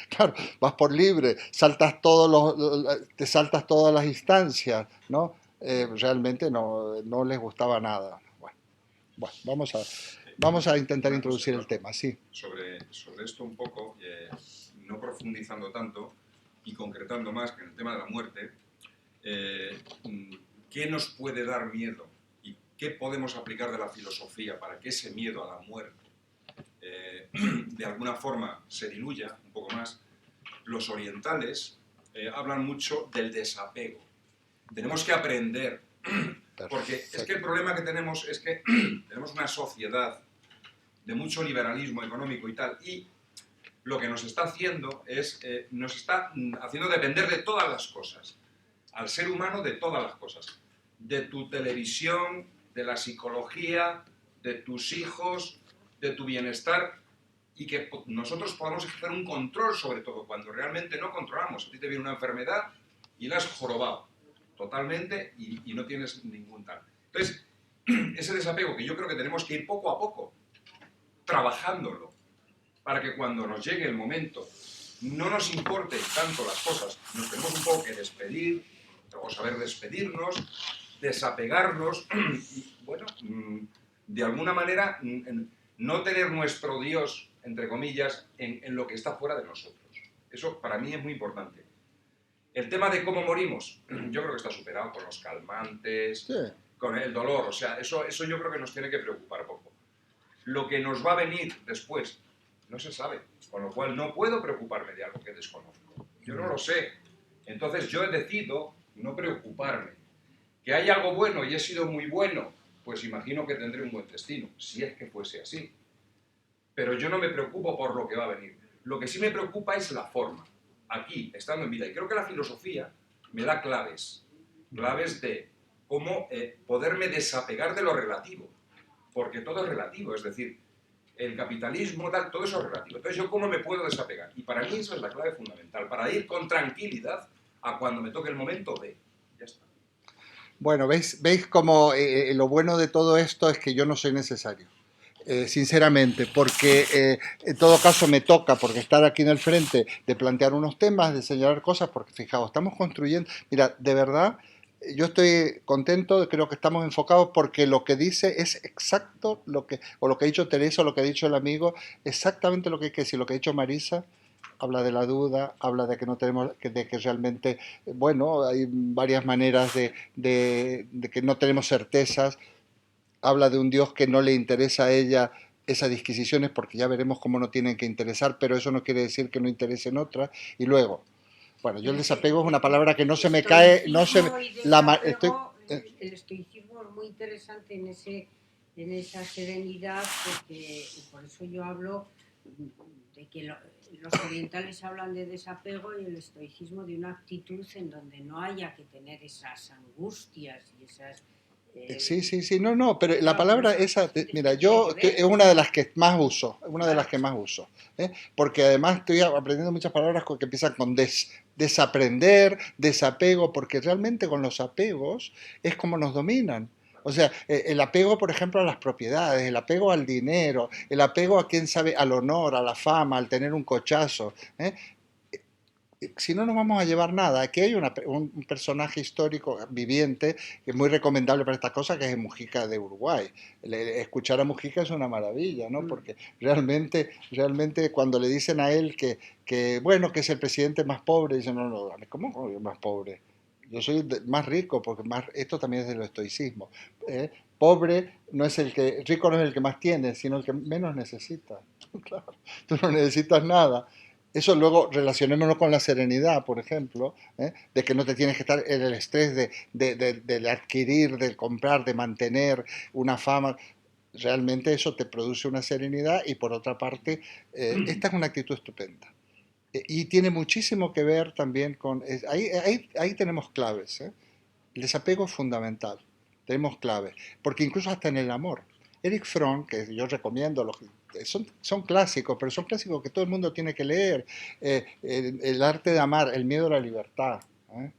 claro, vas por libre, te saltas todas las instancias, ¿no? Realmente no les gustaba nada. Bueno, vamos a intentar Una cosa, introducir el Eduardo, tema, sí. sobre esto un poco, no profundizando tanto y concretando más que en el tema de la muerte, eh, ¿qué nos puede dar miedo? ¿Y qué podemos aplicar de la filosofía para que ese miedo a la muerte de alguna forma se diluya un poco más? Los orientales hablan mucho del desapego. Tenemos que aprender, porque es que el problema que tenemos es que tenemos una sociedad de mucho liberalismo económico y tal, y lo que nos está haciendo es, nos está haciendo depender de todas las cosas, al ser humano de todas las cosas, de tu televisión, de la psicología, de tus hijos, de tu bienestar, y que nosotros podamos ejercer un control sobre todo, cuando realmente no controlamos. A ti te viene una enfermedad y la has jorobado totalmente y no tienes ningún tal. Entonces, ese desapego que yo creo que tenemos que ir poco a poco, trabajándolo, para que cuando nos llegue el momento no nos importen tanto las cosas, nos tenemos un poco que despedir, o saber despedirnos, desapegarnos y, bueno, de alguna manera no tener nuestro Dios, entre comillas, en lo que está fuera de nosotros. Eso para mí es muy importante. El tema de cómo morimos, yo creo que está superado con los calmantes, Sí. con el dolor, o sea, eso yo creo que nos tiene que preocupar poco. Lo que nos va a venir después no se sabe, con lo cual no puedo preocuparme de algo que desconozco. Yo no lo sé. Entonces yo decido no preocuparme. Que hay algo bueno y he sido muy bueno, pues imagino que tendré un buen destino, si es que fuese así. Pero yo no me preocupo por lo que va a venir. Lo que sí me preocupa es la forma, aquí, estando en vida. Y creo que la filosofía me da claves de cómo poderme desapegar de lo relativo, porque todo es relativo, es decir, el capitalismo, tal, todo eso es relativo. Entonces, ¿yo cómo me puedo desapegar? Y para mí esa es la clave fundamental, para ir con tranquilidad a cuando me toque el momento de. Ya está. Bueno, ¿veis cómo lo bueno de todo esto es que yo no soy necesario? Sinceramente, porque en todo caso me toca, porque estar aquí en el frente, de plantear unos temas, de señalar cosas, porque fijaos, estamos construyendo, mira, de verdad, yo estoy contento, creo que estamos enfocados porque lo que dice es exacto lo que, o lo que ha dicho Teresa, o lo que ha dicho el amigo, exactamente lo que hay que decir, lo que ha dicho Marisa. Habla de la duda, habla de que no tenemos, de que realmente, bueno, hay varias maneras de que no tenemos certezas, habla de un Dios que no le interesa a ella esas disquisiciones porque ya veremos cómo no tienen que interesar, pero eso no quiere decir que no interesen otras. Y luego, bueno, yo el desapego es una palabra que no se me cae, no se Estoicismo y estoy desapego, el estoicismo es muy interesante en esa serenidad, porque y por eso yo hablo de que los orientales hablan de desapego y el estoicismo de una actitud en donde no haya que tener esas angustias y esas... sí, no, pero la palabra esa, mira, es una de las que más uso, porque además estoy aprendiendo muchas palabras que empiezan con desaprender, desapego, porque realmente con los apegos es como nos dominan. O sea, el apego, por ejemplo, a las propiedades, el apego al dinero, el apego a quién sabe, al honor, a la fama, al tener un cochazo. ¿eh? Si no nos vamos a llevar nada, aquí hay un personaje histórico viviente que es muy recomendable para estas cosas, que es Mujica de Uruguay. Escuchar a Mujica es una maravilla, ¿no? Porque realmente cuando le dicen a él bueno, que es el presidente más pobre, dicen, no, ¿cómo yo más pobre? Yo soy más rico, porque esto también es del estoicismo. Pobre no es rico no es el que más tiene, sino el que menos necesita. Claro, tú no necesitas nada. Eso luego relacionémonos con la serenidad, por ejemplo, de que no te tienes que estar en el estrés de adquirir, de comprar, de mantener una fama. Realmente eso te produce una serenidad y por otra parte, esta es una actitud estupenda. Y tiene muchísimo que ver también con... Ahí tenemos claves. El desapego es fundamental. Tenemos clave. Porque incluso hasta en el amor. Erich Fromm, que yo recomiendo, son clásicos, pero son clásicos que todo el mundo tiene que leer. El arte de amar, el miedo a la libertad. ¿Eh?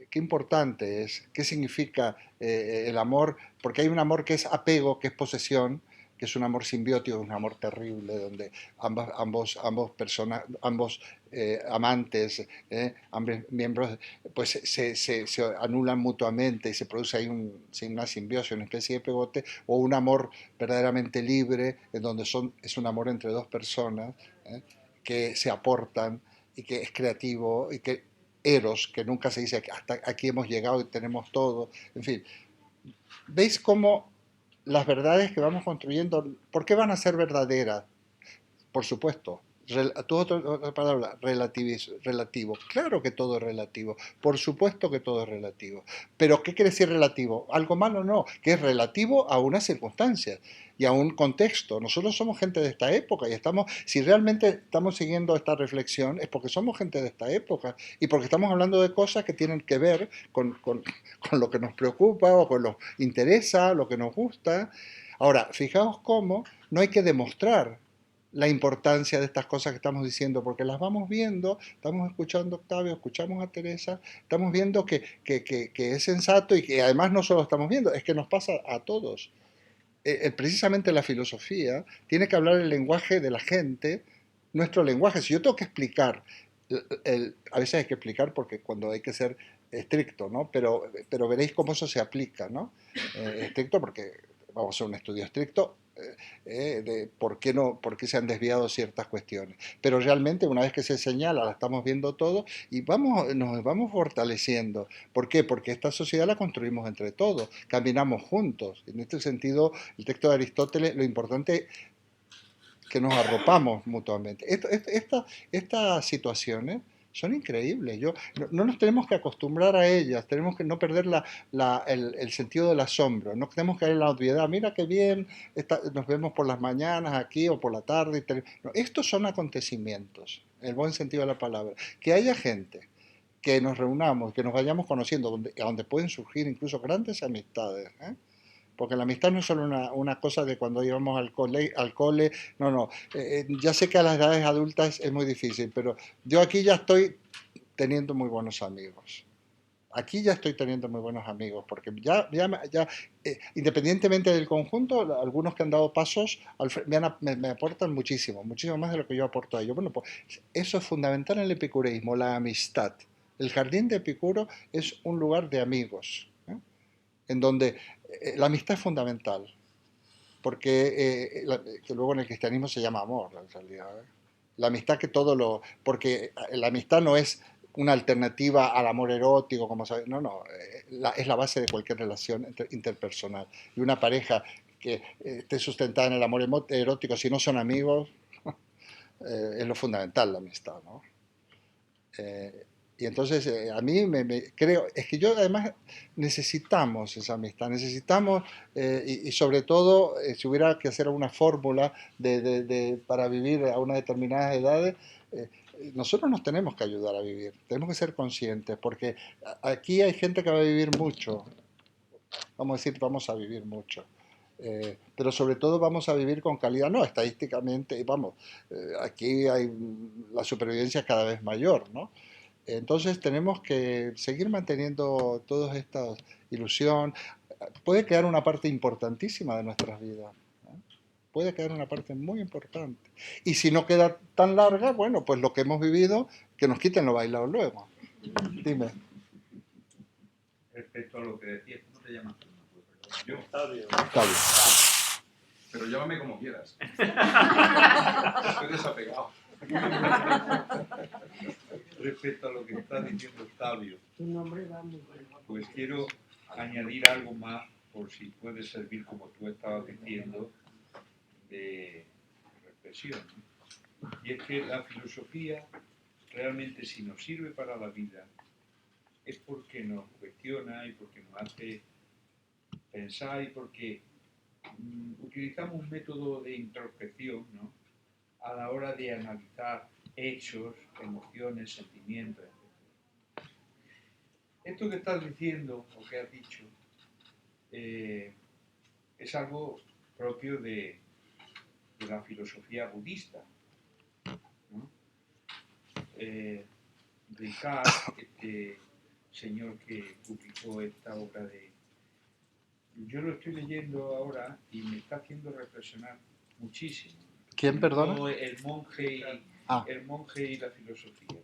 Qué importante es, qué significa el amor, porque hay un amor que es apego, que es posesión, que es un amor simbiótico, un amor terrible, donde ambos amantes, ambos miembros, pues se anulan mutuamente y se produce ahí una simbiosis, una especie de pegote, o un amor verdaderamente libre, en donde es un amor entre dos personas que se aportan y que es creativo y que eros, que nunca se dice hasta aquí hemos llegado y tenemos todo, en fin. ¿Veis cómo las verdades que vamos construyendo, por qué van a ser verdaderas? Por supuesto, otra palabra, relativo. Claro que todo es relativo, por supuesto que todo es relativo. Pero ¿qué quiere decir relativo? ¿Algo malo? No, que es relativo a unas circunstancias y a un contexto. Nosotros somos gente de esta época y si realmente estamos siguiendo esta reflexión es porque somos gente de esta época y porque estamos hablando de cosas que tienen que ver con lo que nos preocupa o con lo que interesa, lo que nos gusta. Ahora, fijaos cómo no hay que demostrar la importancia de estas cosas que estamos diciendo, porque las vamos viendo, estamos escuchando a Octavio, escuchamos a Teresa, estamos viendo que es sensato y que además no solo estamos viendo, es que nos pasa a todos. Precisamente la filosofía tiene que hablar el lenguaje de la gente, nuestro lenguaje. Si yo tengo que explicar, a veces hay que explicar porque cuando hay que ser estricto, ¿no? Pero veréis cómo eso se aplica, ¿no? Estricto porque vamos a hacer un estudio estricto de por qué se han desviado ciertas cuestiones. Pero realmente una vez que se señala, la estamos viendo todo y nos vamos fortaleciendo. ¿Por qué? Porque esta sociedad la construimos entre todos, caminamos juntos. En este sentido, el texto de Aristóteles, lo importante que nos arropamos mutuamente. Estas situaciones son increíbles. No nos tenemos que acostumbrar a ellas, tenemos que no perder el sentido del asombro, no tenemos que caer en la obviedad. Mira qué bien, nos vemos por las mañanas aquí o por la tarde. No, estos son acontecimientos, en el buen sentido de la palabra. Que haya gente, que nos reunamos, que nos vayamos conociendo, donde pueden surgir incluso grandes amistades. Porque la amistad no es solo una cosa de cuando íbamos al cole, no, no. Ya sé que a las edades adultas es muy difícil, pero yo aquí ya estoy teniendo muy buenos amigos. Aquí ya estoy teniendo muy buenos amigos, porque independientemente del conjunto, algunos que han dado pasos me aportan muchísimo, muchísimo más de lo que yo aporto a ellos. Bueno, pues eso es fundamental en el epicureísmo, la amistad. El jardín de Epicuro es un lugar de amigos, en donde la amistad es fundamental, porque que luego en el cristianismo se llama amor, en realidad. La amistad porque la amistad no es una alternativa al amor erótico, como sabes, no, no, es la base de cualquier relación interpersonal. Y una pareja que esté sustentada en el amor erótico, si no son amigos, es lo fundamental la amistad, ¿no? Y entonces a mí creo, es que yo además necesitamos esa amistad, necesitamos, y sobre todo, si hubiera que hacer una fórmula para vivir a unas determinadas edades, eh, nosotros nos tenemos que ayudar a vivir, tenemos que ser conscientes, porque aquí hay gente que va a vivir mucho, vamos a decir, vamos a vivir mucho. Pero sobre todo vamos a vivir con calidad, no, estadísticamente, vamos, aquí la supervivencia es cada vez mayor, ¿no? Entonces tenemos que seguir manteniendo toda esta ilusión. Puede quedar una parte importantísima de nuestras vidas. ¿Eh? Puede quedar una parte muy importante. Y si no queda tan larga, bueno, pues lo que hemos vivido, que nos quiten lo bailado luego. Dime. Respecto a lo que decías, ¿cómo te llamas? Yo, Octavio. pero llámame como quieras. Estoy desapegado. Respecto a lo que está diciendo Octavio, Tu nombre va muy bien. pues quiero añadir algo más, por si puede servir, como tú estabas diciendo, de reflexión. Y es que la filosofía realmente, si nos sirve para la vida, es porque nos cuestiona y porque nos hace pensar y porque utilizamos un método de introspección, ¿no?, a la hora de analizar hechos, emociones, sentimientos, etc. esto que estás diciendo, o que has dicho, es algo propio de la filosofía budista, ¿no? Ricard, este señor que publicó esta obra yo lo estoy leyendo ahora y me está haciendo reflexionar muchísimo. ¿Quién, perdona? El monje y la filosofía.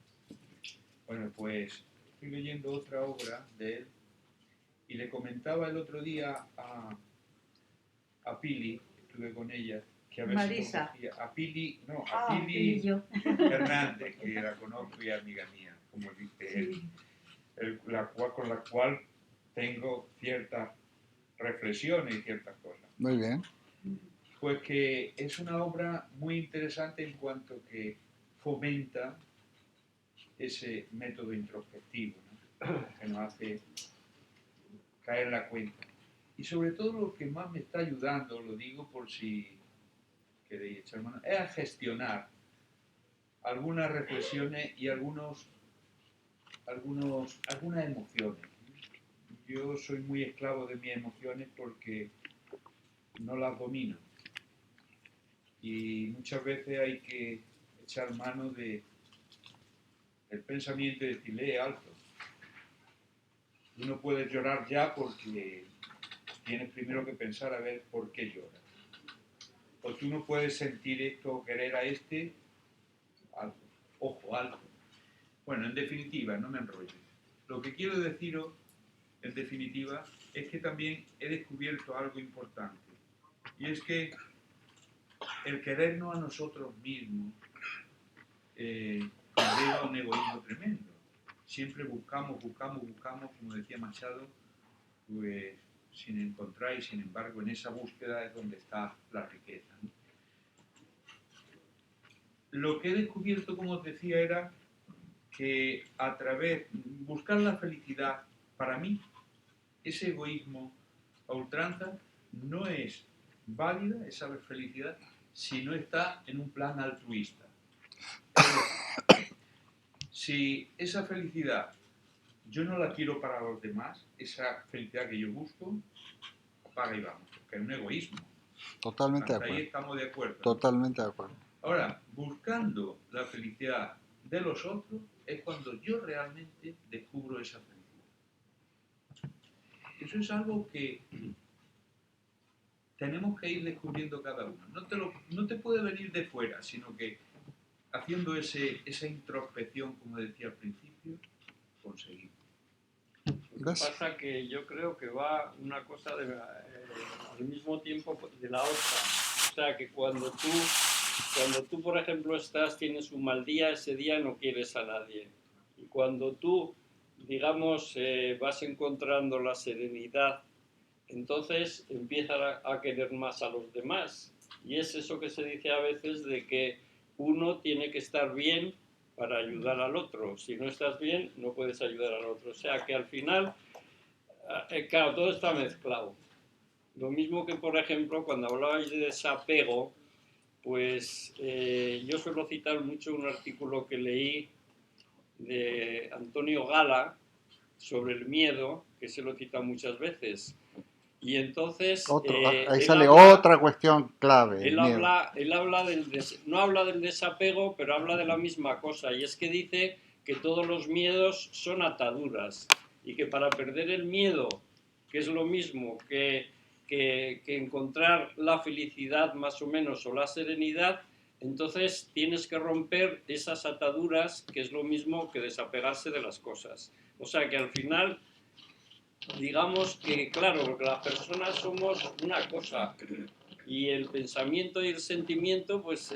Bueno, pues estoy leyendo otra obra de él y le comentaba el otro día a Pili, estuve con ella, que a ver Marisa. si conocía. A Pili Y yo. Hernández, que la conozco y es amiga mía, como dice él, con la cual tengo ciertas reflexiones y ciertas cosas. Muy bien. Pues que es una obra muy interesante en cuanto que fomenta ese método introspectivo, ¿no? Que nos hace caer en la cuenta. Y sobre todo lo que más me está ayudando, lo digo por si queréis echar mano, es a gestionar algunas reflexiones y algunas emociones. Yo soy muy esclavo de mis emociones porque no las domino. Y muchas veces hay que echar mano del pensamiento y decirle alto. Tú no puedes llorar ya porque tienes primero que pensar a ver por qué lloras. O tú no puedes sentir esto o querer a este, alto, ojo, alto. Bueno, en definitiva, no me enrollo. Lo que quiero deciros, en definitiva, es que también he descubierto algo importante. Y es que el querernos a nosotros mismos conlleva un egoísmo tremendo. Siempre buscamos, como decía Machado, pues sin encontrar, y sin embargo en esa búsqueda es donde está la riqueza, ¿no? Lo que he descubierto, como os decía, era que buscar la felicidad, para mí, ese egoísmo a ultranza no es válida, esa felicidad, si no está en un plan altruista. Si esa felicidad yo no la quiero para los demás, esa felicidad que yo busco, apaga y vamos, porque es un egoísmo. Totalmente de Hasta ahí acuerdo. estamos de acuerdo. Totalmente de acuerdo. Ahora, buscando la felicidad de los otros es cuando yo realmente descubro esa felicidad. Eso es algo que tenemos que ir descubriendo cada uno. No te puede venir de fuera, sino que haciendo esa introspección, como decía al principio, conseguimos. Lo que pasa que yo creo que va una cosa al mismo tiempo de la otra. O sea, que cuando tú, por ejemplo, tienes un mal día, ese día no quieres a nadie. Y cuando tú, digamos, vas encontrando la serenidad, entonces empiezas a querer más a los demás. Y es eso que se dice a veces de que uno tiene que estar bien para ayudar al otro. Si no estás bien, no puedes ayudar al otro. O sea que al final, claro, todo está mezclado. Lo mismo que, por ejemplo, cuando hablabais de desapego, pues yo suelo citar mucho un artículo que leí de Antonio Gala sobre el miedo, que se lo cita muchas veces. Y entonces ahí sale otra cuestión clave. Él habla no habla del desapego, pero habla de la misma cosa, y es que dice que todos los miedos son ataduras y que para perder el miedo, que es lo mismo que encontrar la felicidad más o menos o la serenidad, entonces tienes que romper esas ataduras, que es lo mismo que desapegarse de las cosas. O sea que al final, digamos que, claro, porque las personas somos una cosa y el pensamiento y el sentimiento, pues,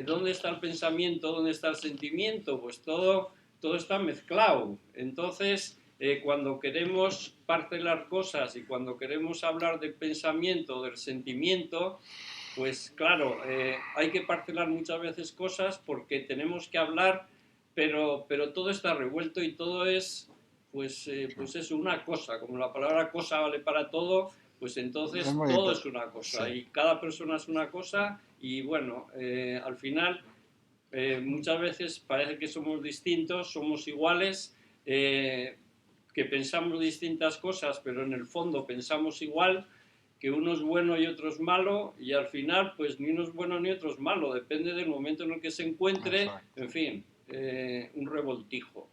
¿dónde está el pensamiento? ¿Dónde está el sentimiento? Pues todo está mezclado. Entonces, cuando queremos parcelar cosas y cuando queremos hablar del pensamiento o del sentimiento, pues claro, hay que parcelar muchas veces cosas porque tenemos que hablar, pero todo está revuelto y todo es... pues es una cosa, como la palabra cosa vale para todo, pues entonces todo es una cosa, sí. Y cada persona es una cosa y bueno, al final muchas veces parece que somos distintos, somos iguales, que pensamos distintas cosas, pero en el fondo pensamos igual, que uno es bueno y otro es malo, y al final pues ni uno es bueno ni otro es malo, depende del momento en el que se encuentre. Exacto. En fin, un revoltijo.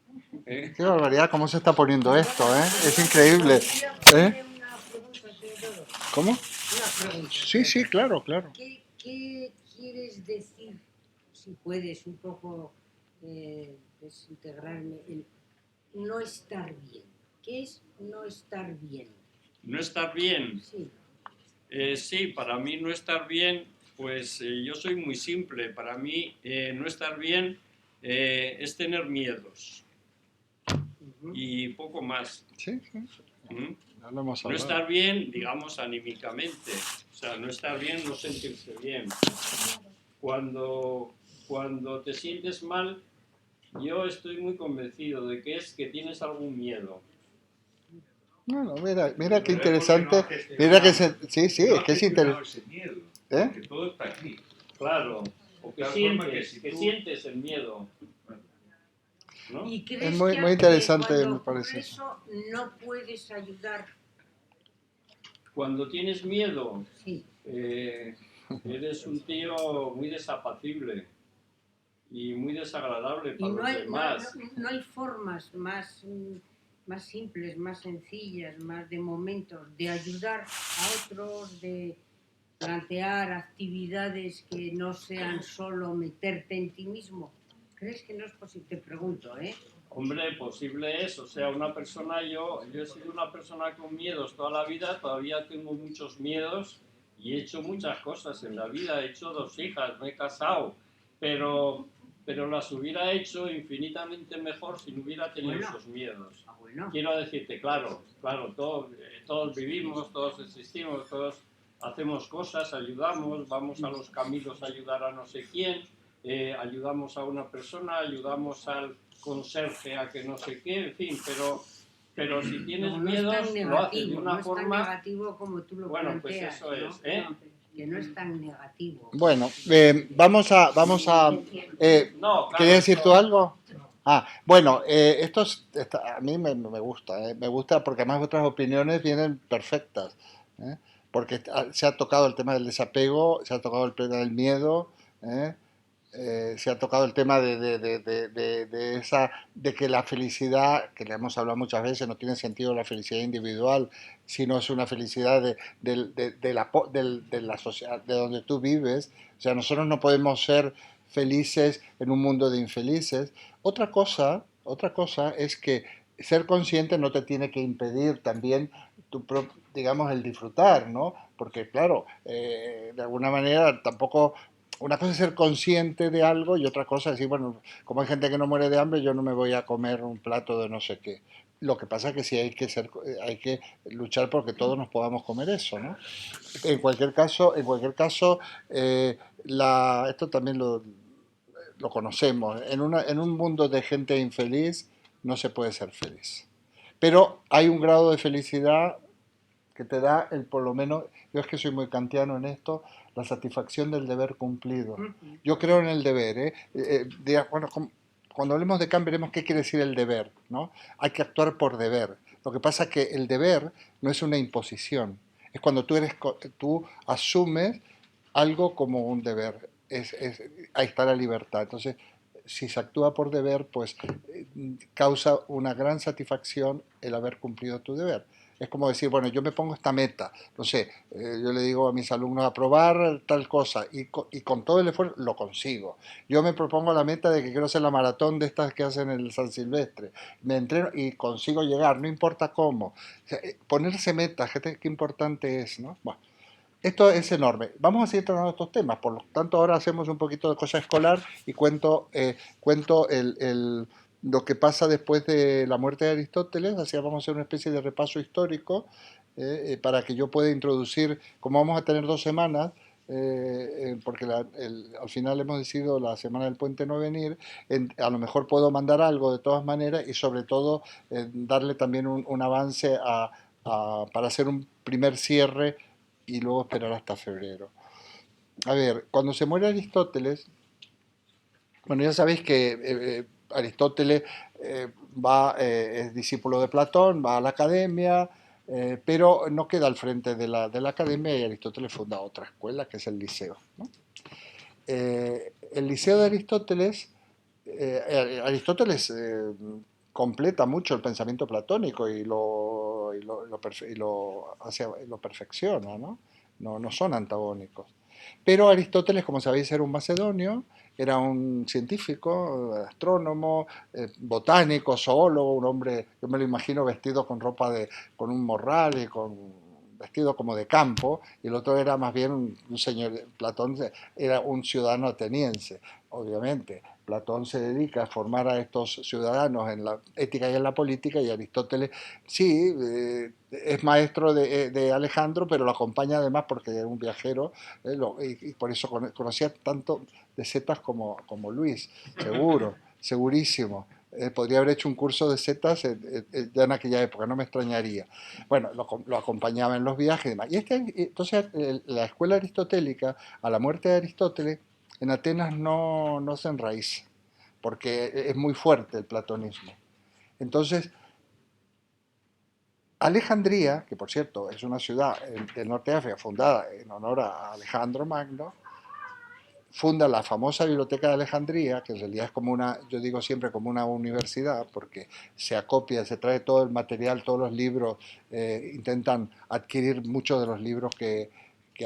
¿eh? Qué barbaridad, cómo se está poniendo esto, ¿eh? Es increíble. ¿Eh? Una pregunta, señor. ¿Cómo? Una pregunta. Sí, sí, claro, claro. ¿Qué quieres decir, si puedes un poco desintegrarme, en no estar bien? ¿Qué es no estar bien? No estar bien. Sí. Sí, para mí no estar bien, pues yo soy muy simple. Para mí no estar bien es tener miedos y poco más. Sí, sí. ¿Mm? Ya lo hemos No hablado. estar bien, digamos, anímicamente. O sea, no estar bien, no sentirse bien. Cuando te sientes mal, yo estoy muy convencido de que es que tienes algún miedo. Bueno, mira qué Pero es porque no interesante. has gestionado- Mira que sí, sí, no es has que es gestionado interesante. ese miedo, ¿Eh? porque todo está aquí. Claro. O que De tal forma que sientes, si que tú- sientes el miedo. ¿No? ¿Y crees Es muy, que, muy interesante, cuando me ocurre parece eso. eso no puedes ayudar? Cuando tienes miedo, Sí. eres un tío muy desapacible y muy desagradable Y para no los hay, demás. no hay formas más simples, más sencillas, más de momentos de ayudar a otros, de plantear actividades que no sean solo meterte en ti mismo. ¿Crees que no es posible? Te pregunto, ¿eh? Hombre, posible es, o sea, una persona, yo he sido una persona con miedos toda la vida, todavía tengo muchos miedos y he hecho muchas cosas en la vida, he hecho 2 hijas, me he casado, pero las hubiera hecho infinitamente mejor si no hubiera tenido Bueno. esos miedos. Bueno. Quiero decirte, claro, todos vivimos, todos existimos, todos hacemos cosas, ayudamos, vamos a los caminos a ayudar a no sé quién, ayudamos a una persona, ayudamos al conserje a que no sé qué, en fin, pero si tienes No es tan miedos, lo haces de negativo, una no es tan forma... negativo como tú lo Bueno, pues planteas, eso ¿no? es, ¿eh? Que no es tan negativo. Bueno, vamos a No, claro, ¿querías decir tú eso- algo? Bueno, a mí me gusta, me gusta porque además otras opiniones vienen perfectas, ¿eh? Porque se ha tocado el tema del desapego, se ha tocado el tema del miedo, ¿eh? Se ha tocado el tema de que la felicidad, que le hemos hablado muchas veces, no tiene sentido la felicidad individual, sino es una felicidad de la sociedad, de donde tú vives. O sea, nosotros no podemos ser felices en un mundo de infelices. Otra cosa es que ser consciente no te tiene que impedir también digamos, el disfrutar, ¿no? Porque, claro, de alguna manera tampoco una cosa es ser consciente de algo y otra cosa es decir, bueno, como hay gente que no muere de hambre, yo no me voy a comer un plato de no sé qué. Lo que pasa es que sí hay que luchar porque todos nos podamos comer eso, ¿no? En cualquier caso, esto también lo conocemos. En un mundo de gente infeliz no se puede ser feliz. Pero hay un grado de felicidad que te da por lo menos, yo es que soy muy kantiano en esto, la satisfacción del deber cumplido. Yo creo en el deber, ¿eh? Bueno, cuando hablemos de Kant veremos qué quiere decir el deber, ¿no? Hay que actuar por deber. Lo que pasa es que el deber no es una imposición, es cuando tú asumes algo como un deber. Ahí está la libertad. Entonces, si se actúa por deber, pues causa una gran satisfacción el haber cumplido tu deber. Es como decir, bueno, yo me pongo esta meta, no sé, yo le digo a mis alumnos aprobar tal cosa y con todo el esfuerzo lo consigo. Yo me propongo la meta de que quiero hacer la maratón de estas que hacen en el San Silvestre. Me entreno y consigo llegar, no importa cómo. O sea, ponerse metas, qué importante es, ¿no? Bueno, esto es enorme. Vamos a seguir tratando estos temas, por lo tanto ahora hacemos un poquito de cosa escolar y cuento lo que pasa después de la muerte de Aristóteles, así vamos a hacer una especie de repaso histórico para que yo pueda introducir, como vamos a tener 2 semanas, porque al final hemos decidido la semana del puente no venir, a lo mejor puedo mandar algo de todas maneras y sobre todo darle también un avance para hacer un primer cierre y luego esperar hasta febrero. A ver, cuando se muere Aristóteles, bueno, ya sabéis que Aristóteles es discípulo de Platón, va a la academia, pero no queda al frente de la academia y Aristóteles funda otra escuela que es el Liceo, ¿no? El Liceo de Aristóteles, Aristóteles completa mucho el pensamiento platónico lo perfecciona, ¿no? No son antagónicos. Pero Aristóteles, como sabéis, era un macedonio, era un científico, astrónomo, botánico, zoólogo, un hombre, yo me lo imagino vestido con con un morral y vestido como de campo, y el otro era más bien un señor, Platón era un ciudadano ateniense, obviamente. Platón se dedica a formar a estos ciudadanos en la ética y en la política, y Aristóteles sí, es maestro de Alejandro, pero lo acompaña además porque era un viajero, y por eso conocía tanto de setas como Luis, seguro, segurísimo. Podría haber hecho un curso de setas ya en aquella época, no me extrañaría. Bueno, lo acompañaba en los viajes y demás. Entonces, la escuela aristotélica, a la muerte de Aristóteles, en Atenas no se enraiza, porque es muy fuerte el platonismo. Entonces, Alejandría, que por cierto es una ciudad del norte de África fundada en honor a Alejandro Magno, funda la famosa Biblioteca de Alejandría, que en realidad es como yo digo siempre como una universidad, porque se acopia, se trae todo el material, todos los libros, intentan adquirir muchos de los libros que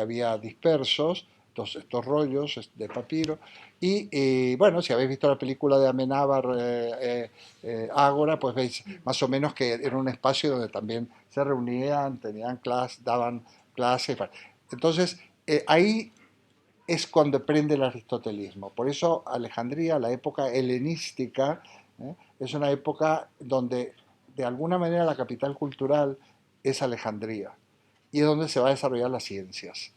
había dispersos, estos rollos de papiro, y bueno, si habéis visto la película de Amenábar, Ágora, pues veis más o menos que era un espacio donde también se reunían, tenían clases, daban clases. Entonces, ahí es cuando prende el aristotelismo. Por eso Alejandría, la época helenística, es una época donde de alguna manera la capital cultural es Alejandría y es donde se va a desarrollar las ciencias.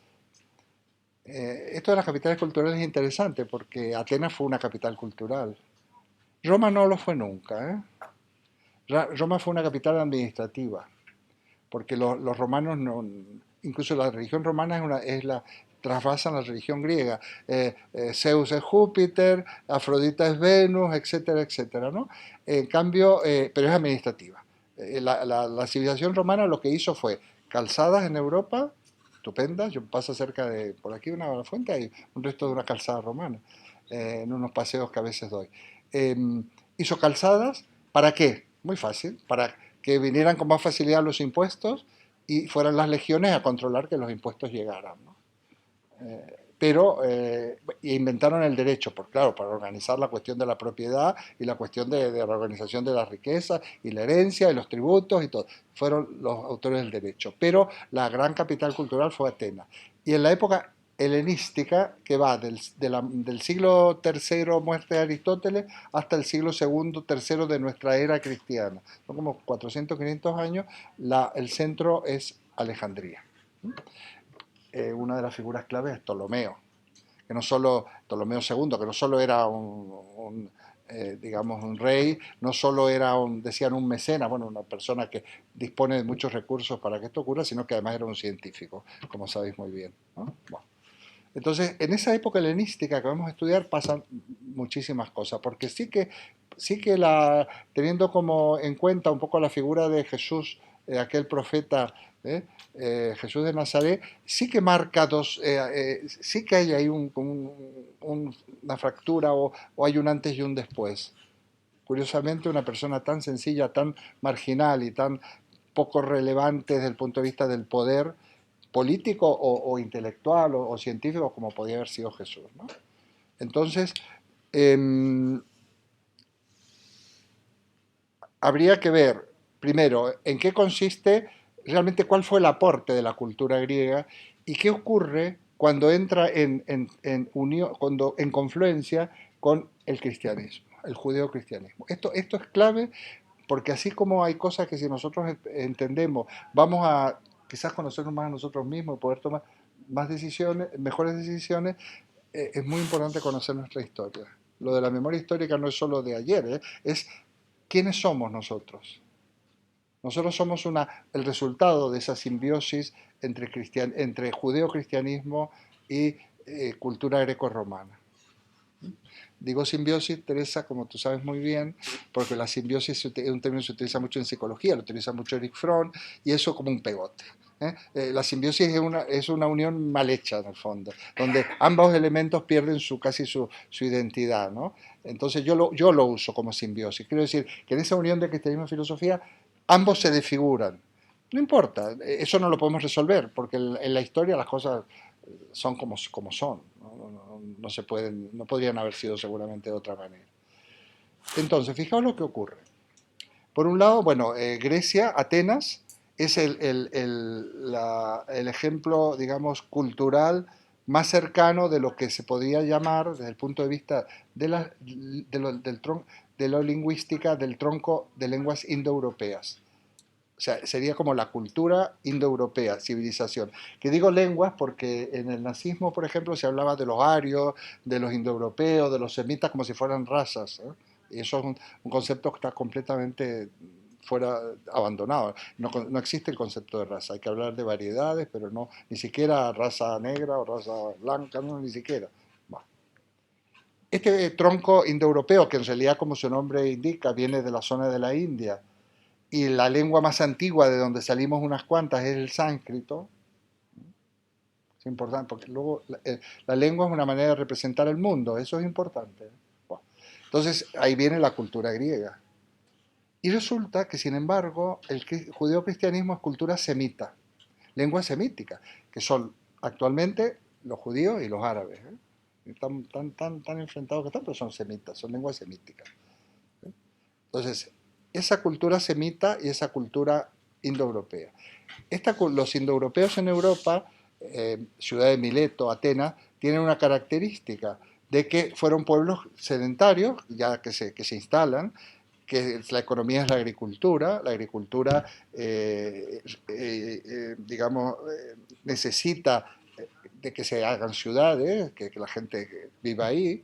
Esto de las capitales culturales es interesante porque Atenas fue una capital cultural. Roma no lo fue nunca. Roma fue una capital administrativa, porque los romanos no, incluso la religión romana trasvasan la religión griega. Zeus es Júpiter, Afrodita es Venus, etcétera, etcétera, ¿no? En cambio, pero es administrativa. La civilización romana lo que hizo fue calzadas en Europa, estupendas. Yo paso cerca por aquí una fuente, hay un resto de una calzada romana, en unos paseos que a veces doy. Eh, Hizo calzadas, ¿para qué? Muy fácil, para que vinieran con más facilidad los impuestos y fueran las legiones a controlar que los impuestos llegaran, ¿no? Pero inventaron el derecho, claro, para organizar la cuestión de la propiedad y la cuestión de la organización de la riqueza y la herencia y los tributos y todo. Fueron los autores del derecho. Pero la gran capital cultural fue Atenas. Y en la época helenística, que va del siglo III, muerte de Aristóteles, hasta el siglo II, III de nuestra era cristiana. Son como 400, 500 años, el centro es Alejandría. Una de las figuras claves es Ptolomeo, Ptolomeo II, que no solo era digamos, un rey, no solo era decían un mecenas, bueno, una persona que dispone de muchos recursos para que esto ocurra, sino que además era un científico, como sabéis muy bien, ¿no? Bueno. Entonces, en esa época helenística que vamos a estudiar pasan muchísimas cosas, porque sí que teniendo como en cuenta un poco la figura de Jesús, aquel profeta, Jesús de Nazaret, sí que marca sí que hay ahí una fractura o hay un antes y un después. Curiosamente, una persona tan sencilla, tan marginal y tan poco relevante desde el punto de vista del poder político o intelectual o científico como podía haber sido Jesús, ¿no? Entonces, habría que ver, primero, en qué consiste realmente, cuál fue el aporte de la cultura griega y qué ocurre cuando entra unión, en confluencia con el cristianismo, el judeocristianismo. Esto es clave porque así como hay cosas que si nosotros entendemos, vamos a quizás conocernos más a nosotros mismos y poder tomar más decisiones, mejores decisiones, es muy importante conocer nuestra historia. Lo de la memoria histórica no es solo de ayer, es quiénes somos nosotros. Nosotros somos el resultado de esa simbiosis entre judeo-cristianismo y cultura greco-romana. Digo simbiosis, Teresa, como tú sabes muy bien, porque la simbiosis es un término que se utiliza mucho en psicología, lo utiliza mucho Eric Fromm, y eso como un pegote. La simbiosis es una unión mal hecha, en el fondo, donde ambos elementos pierden casi su identidad, ¿no? Entonces yo lo uso como simbiosis. Quiero decir que en esa unión de cristianismo y filosofía, ambos se desfiguran. No importa, eso no lo podemos resolver, porque en la historia las cosas son como son, no se pueden, no podrían haber sido seguramente de otra manera. Entonces, fijaos lo que ocurre. Por un lado, bueno, Grecia, Atenas, es el ejemplo, digamos, cultural más cercano de lo que se podría llamar, desde el punto de vista de lo lingüística, del tronco de lenguas indoeuropeas. O sea, sería como la cultura indoeuropea, civilización. Que digo lenguas porque en el nazismo, por ejemplo, se hablaba de los arios, de los indoeuropeos, de los semitas, como si fueran razas, ¿eh? Y eso es un concepto que está completamente fuera, abandonado. No existe el concepto de raza. Hay que hablar de variedades, pero no, ni siquiera raza negra o raza blanca, no, ni siquiera. Bueno. Este tronco indoeuropeo, que en realidad, como su nombre indica, viene de la zona de la India, y la lengua más antigua de donde salimos unas cuantas es el sánscrito. Es importante, porque luego la lengua es una manera de representar el mundo, eso es importante. Bueno, entonces ahí viene la cultura griega. Y resulta que, sin embargo, el judeo-cristianismo es cultura semita, lengua semítica, que son actualmente los judíos y los árabes. Tan enfrentados que están, pero son semitas, son lenguas semíticas. Entonces, esa cultura semita y esa cultura indoeuropea. Los indoeuropeos en Europa, ciudad de Mileto, Atenas, tienen una característica de que fueron pueblos sedentarios, ya que se instalan, que la economía es la agricultura digamos, necesita de que se hagan ciudades, que la gente viva ahí.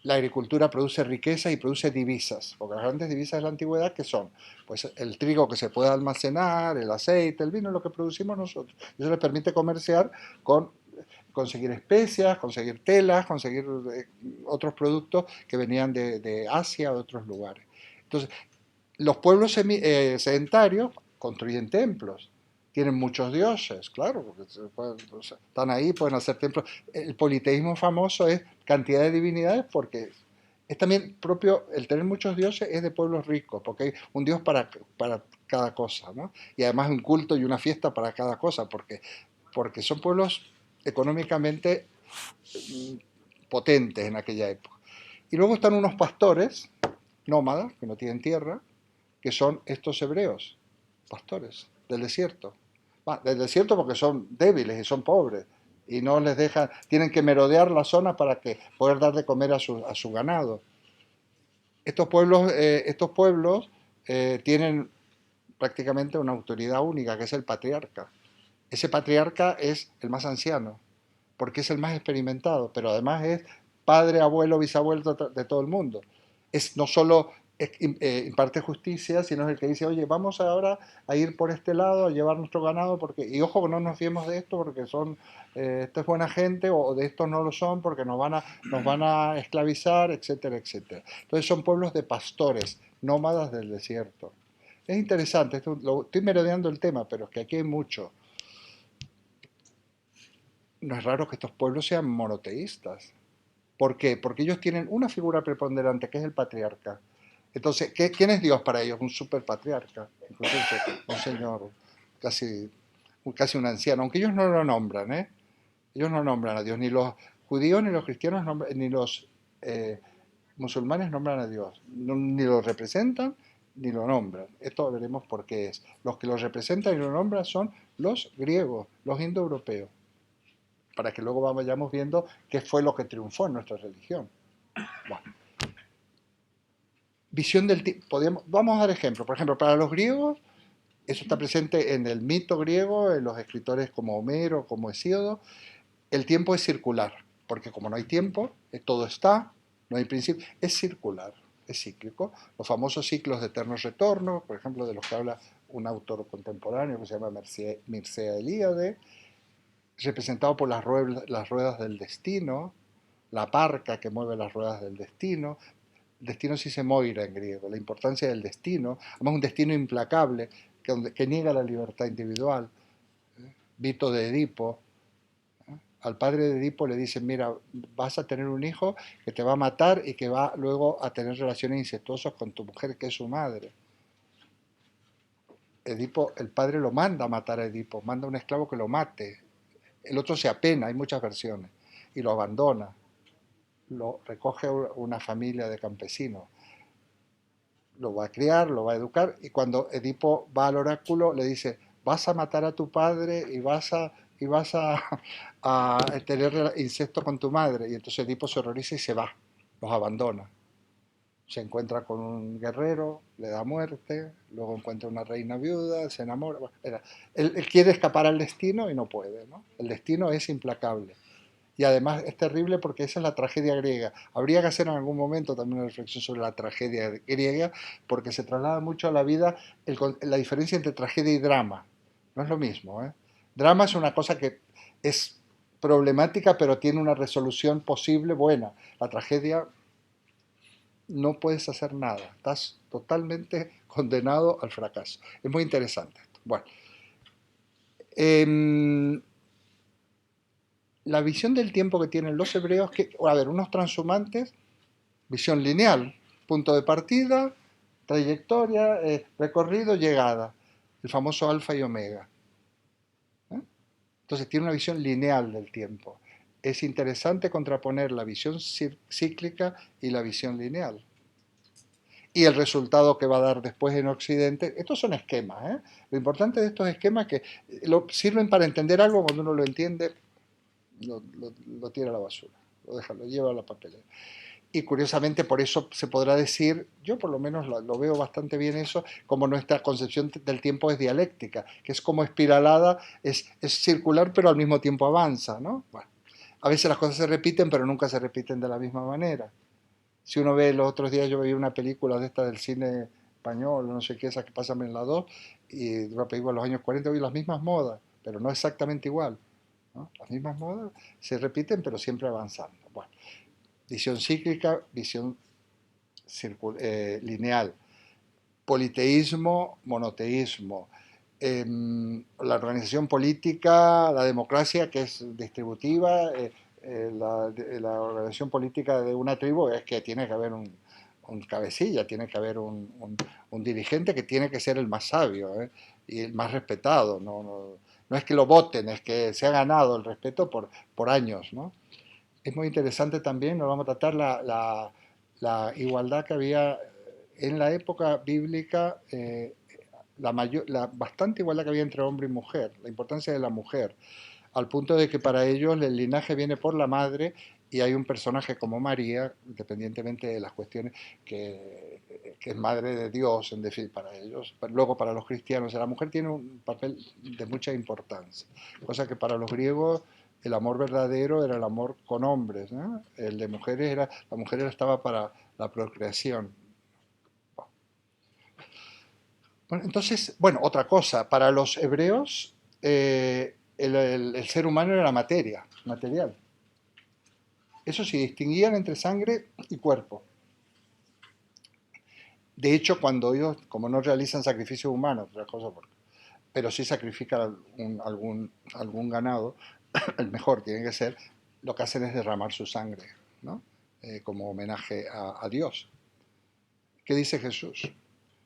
La agricultura produce riqueza y produce divisas, porque las grandes divisas de la antigüedad, ¿qué son? Pues el trigo que se puede almacenar, el aceite, el vino, lo que producimos nosotros. Eso les permite comerciar conseguir especias, conseguir telas, conseguir otros productos que venían de Asia o de otros lugares. Entonces, los pueblos sedentarios construyen templos, tienen muchos dioses, claro, porque están ahí, pueden hacer templos. El politeísmo famoso es cantidad de divinidades porque es también propio, el tener muchos dioses es de pueblos ricos, porque hay un dios para cada cosa, ¿no? Y además un culto y una fiesta para cada cosa, porque son pueblos económicamente potentes en aquella época. Y luego están unos pastores nómadas, que no tienen tierra, que son estos hebreos, pastores del desierto. Del desierto porque son débiles y son pobres y no les dejan, tienen que merodear la zona para poder dar de comer a su ganado. Estos pueblos tienen prácticamente una autoridad única, que es el patriarca. Ese patriarca es el más anciano, porque es el más experimentado, pero además es padre, abuelo, bisabuelo de todo el mundo. No solo imparte justicia, sino es el que dice, oye, vamos ahora a ir por este lado, a llevar nuestro ganado, y ojo, no nos fiemos de esto, porque esto es buena gente, o de estos no lo son, porque nos van a esclavizar, etcétera, etcétera. Entonces son pueblos de pastores, nómadas del desierto. Es interesante, estoy merodeando el tema, pero es que aquí hay mucho. No es raro que estos pueblos sean monoteístas. ¿Por qué? Porque ellos tienen una figura preponderante, que es el patriarca. Entonces, ¿quién es Dios para ellos? Un superpatriarca, incluso un señor casi un anciano, aunque ellos no lo nombran, ¿eh? Ellos no nombran a Dios, ni los judíos, ni los cristianos, ni los musulmanes nombran a Dios, ni lo representan, ni lo nombran. Esto veremos por qué es. Los que lo representan y lo nombran son los griegos, los indoeuropeos, para que luego vayamos viendo qué fue lo que triunfó en nuestra religión. Bueno. Visión del tiempo. Vamos a dar ejemplos. Por ejemplo, para los griegos, eso está presente en el mito griego, en los escritores como Homero, como Hesíodo, el tiempo es circular, porque como no hay tiempo, todo está, no hay principio, es circular, es cíclico. Los famosos ciclos de eterno retorno, por ejemplo, de los que habla un autor contemporáneo que se llama Mircea Eliade, representado por las ruedas del destino, la parca que mueve las ruedas del destino. El destino se dice moira en griego, la importancia del destino, además un destino implacable que niega la libertad individual. Vito de Edipo, al padre de Edipo le dicen, mira, vas a tener un hijo que te va a matar y que va luego a tener relaciones incestuosas con tu mujer, que es su madre. Edipo, el padre lo manda a matar a Edipo, manda a un esclavo que lo mate. El otro se apena, hay muchas versiones, y lo abandona. Lo recoge una familia de campesinos. Lo va a criar, lo va a educar, y cuando Edipo va al oráculo le dice, vas a matar a tu padre y vas a tener incesto con tu madre. Y entonces Edipo se horroriza y se va, los abandona. Se encuentra con un guerrero, le da muerte, luego encuentra una reina viuda, se enamora. Bueno, él quiere escapar al destino y no puede, ¿no? El destino es implacable. Y además es terrible porque esa es la tragedia griega. Habría que hacer en algún momento también una reflexión sobre la tragedia griega, porque se traslada mucho a la vida la diferencia entre tragedia y drama. No es lo mismo, ¿eh? Drama es una cosa que es problemática, pero tiene una resolución posible buena. La tragedia no puedes hacer nada, estás totalmente condenado al fracaso. Es muy interesante esto. Bueno, la visión del tiempo que tienen los hebreos, que, a ver, unos transhumantes, visión lineal, punto de partida, trayectoria, recorrido, llegada, el famoso alfa y omega. Entonces tiene una visión lineal del tiempo. Es interesante contraponer la visión cíclica y la visión lineal. Y el resultado que va a dar después en Occidente, estos son esquemas, ¿eh? Lo importante de estos esquemas es que sirven para entender algo, cuando uno lo entiende, lo tira a la basura, lo lleva a la papelera. Y curiosamente por eso se podrá decir, yo por lo menos lo veo bastante bien eso, como nuestra concepción del tiempo es dialéctica, que es como espiralada, es circular pero al mismo tiempo avanza, ¿no? Bueno, a veces las cosas se repiten pero nunca se repiten de la misma manera. Si uno ve, los otros días yo veía una película de esta del cine español, no sé qué, esa que pasan en la 2, y una película de los años 40, vi las mismas modas, pero no exactamente igual, ¿no? Las mismas modas se repiten pero siempre avanzando. Bueno, visión cíclica, visión lineal, politeísmo, monoteísmo, la organización política, la democracia que es distributiva, la organización política de una tribu es que tiene que haber un cabecilla, tiene que haber un dirigente que tiene que ser el más sabio, y el más respetado. No es que lo voten, es que se ha ganado el respeto por años, ¿no? Es muy interesante también, nos vamos a tratar la igualdad que había en la época bíblica, la bastante igualdad que había entre hombre y mujer, la importancia de la mujer, al punto de que para ellos el linaje viene por la madre y hay un personaje como María, independientemente de las cuestiones, que es madre de Dios, en definitiva, para ellos. Luego para los cristianos, la mujer tiene un papel de mucha importancia, cosa que para los griegos el amor verdadero era el amor con hombres, ¿no? El de mujeres la mujer estaba para la procreación. Bueno, entonces, bueno, otra cosa, para los hebreos el ser humano era materia, material. Eso sí, distinguían entre sangre y cuerpo. De hecho, cuando ellos, como no realizan sacrificios humanos, otra cosa, pero sí sacrifican algún ganado, el mejor tiene que ser, lo que hacen es derramar su sangre, ¿no? Como homenaje a Dios. ¿Qué dice Jesús?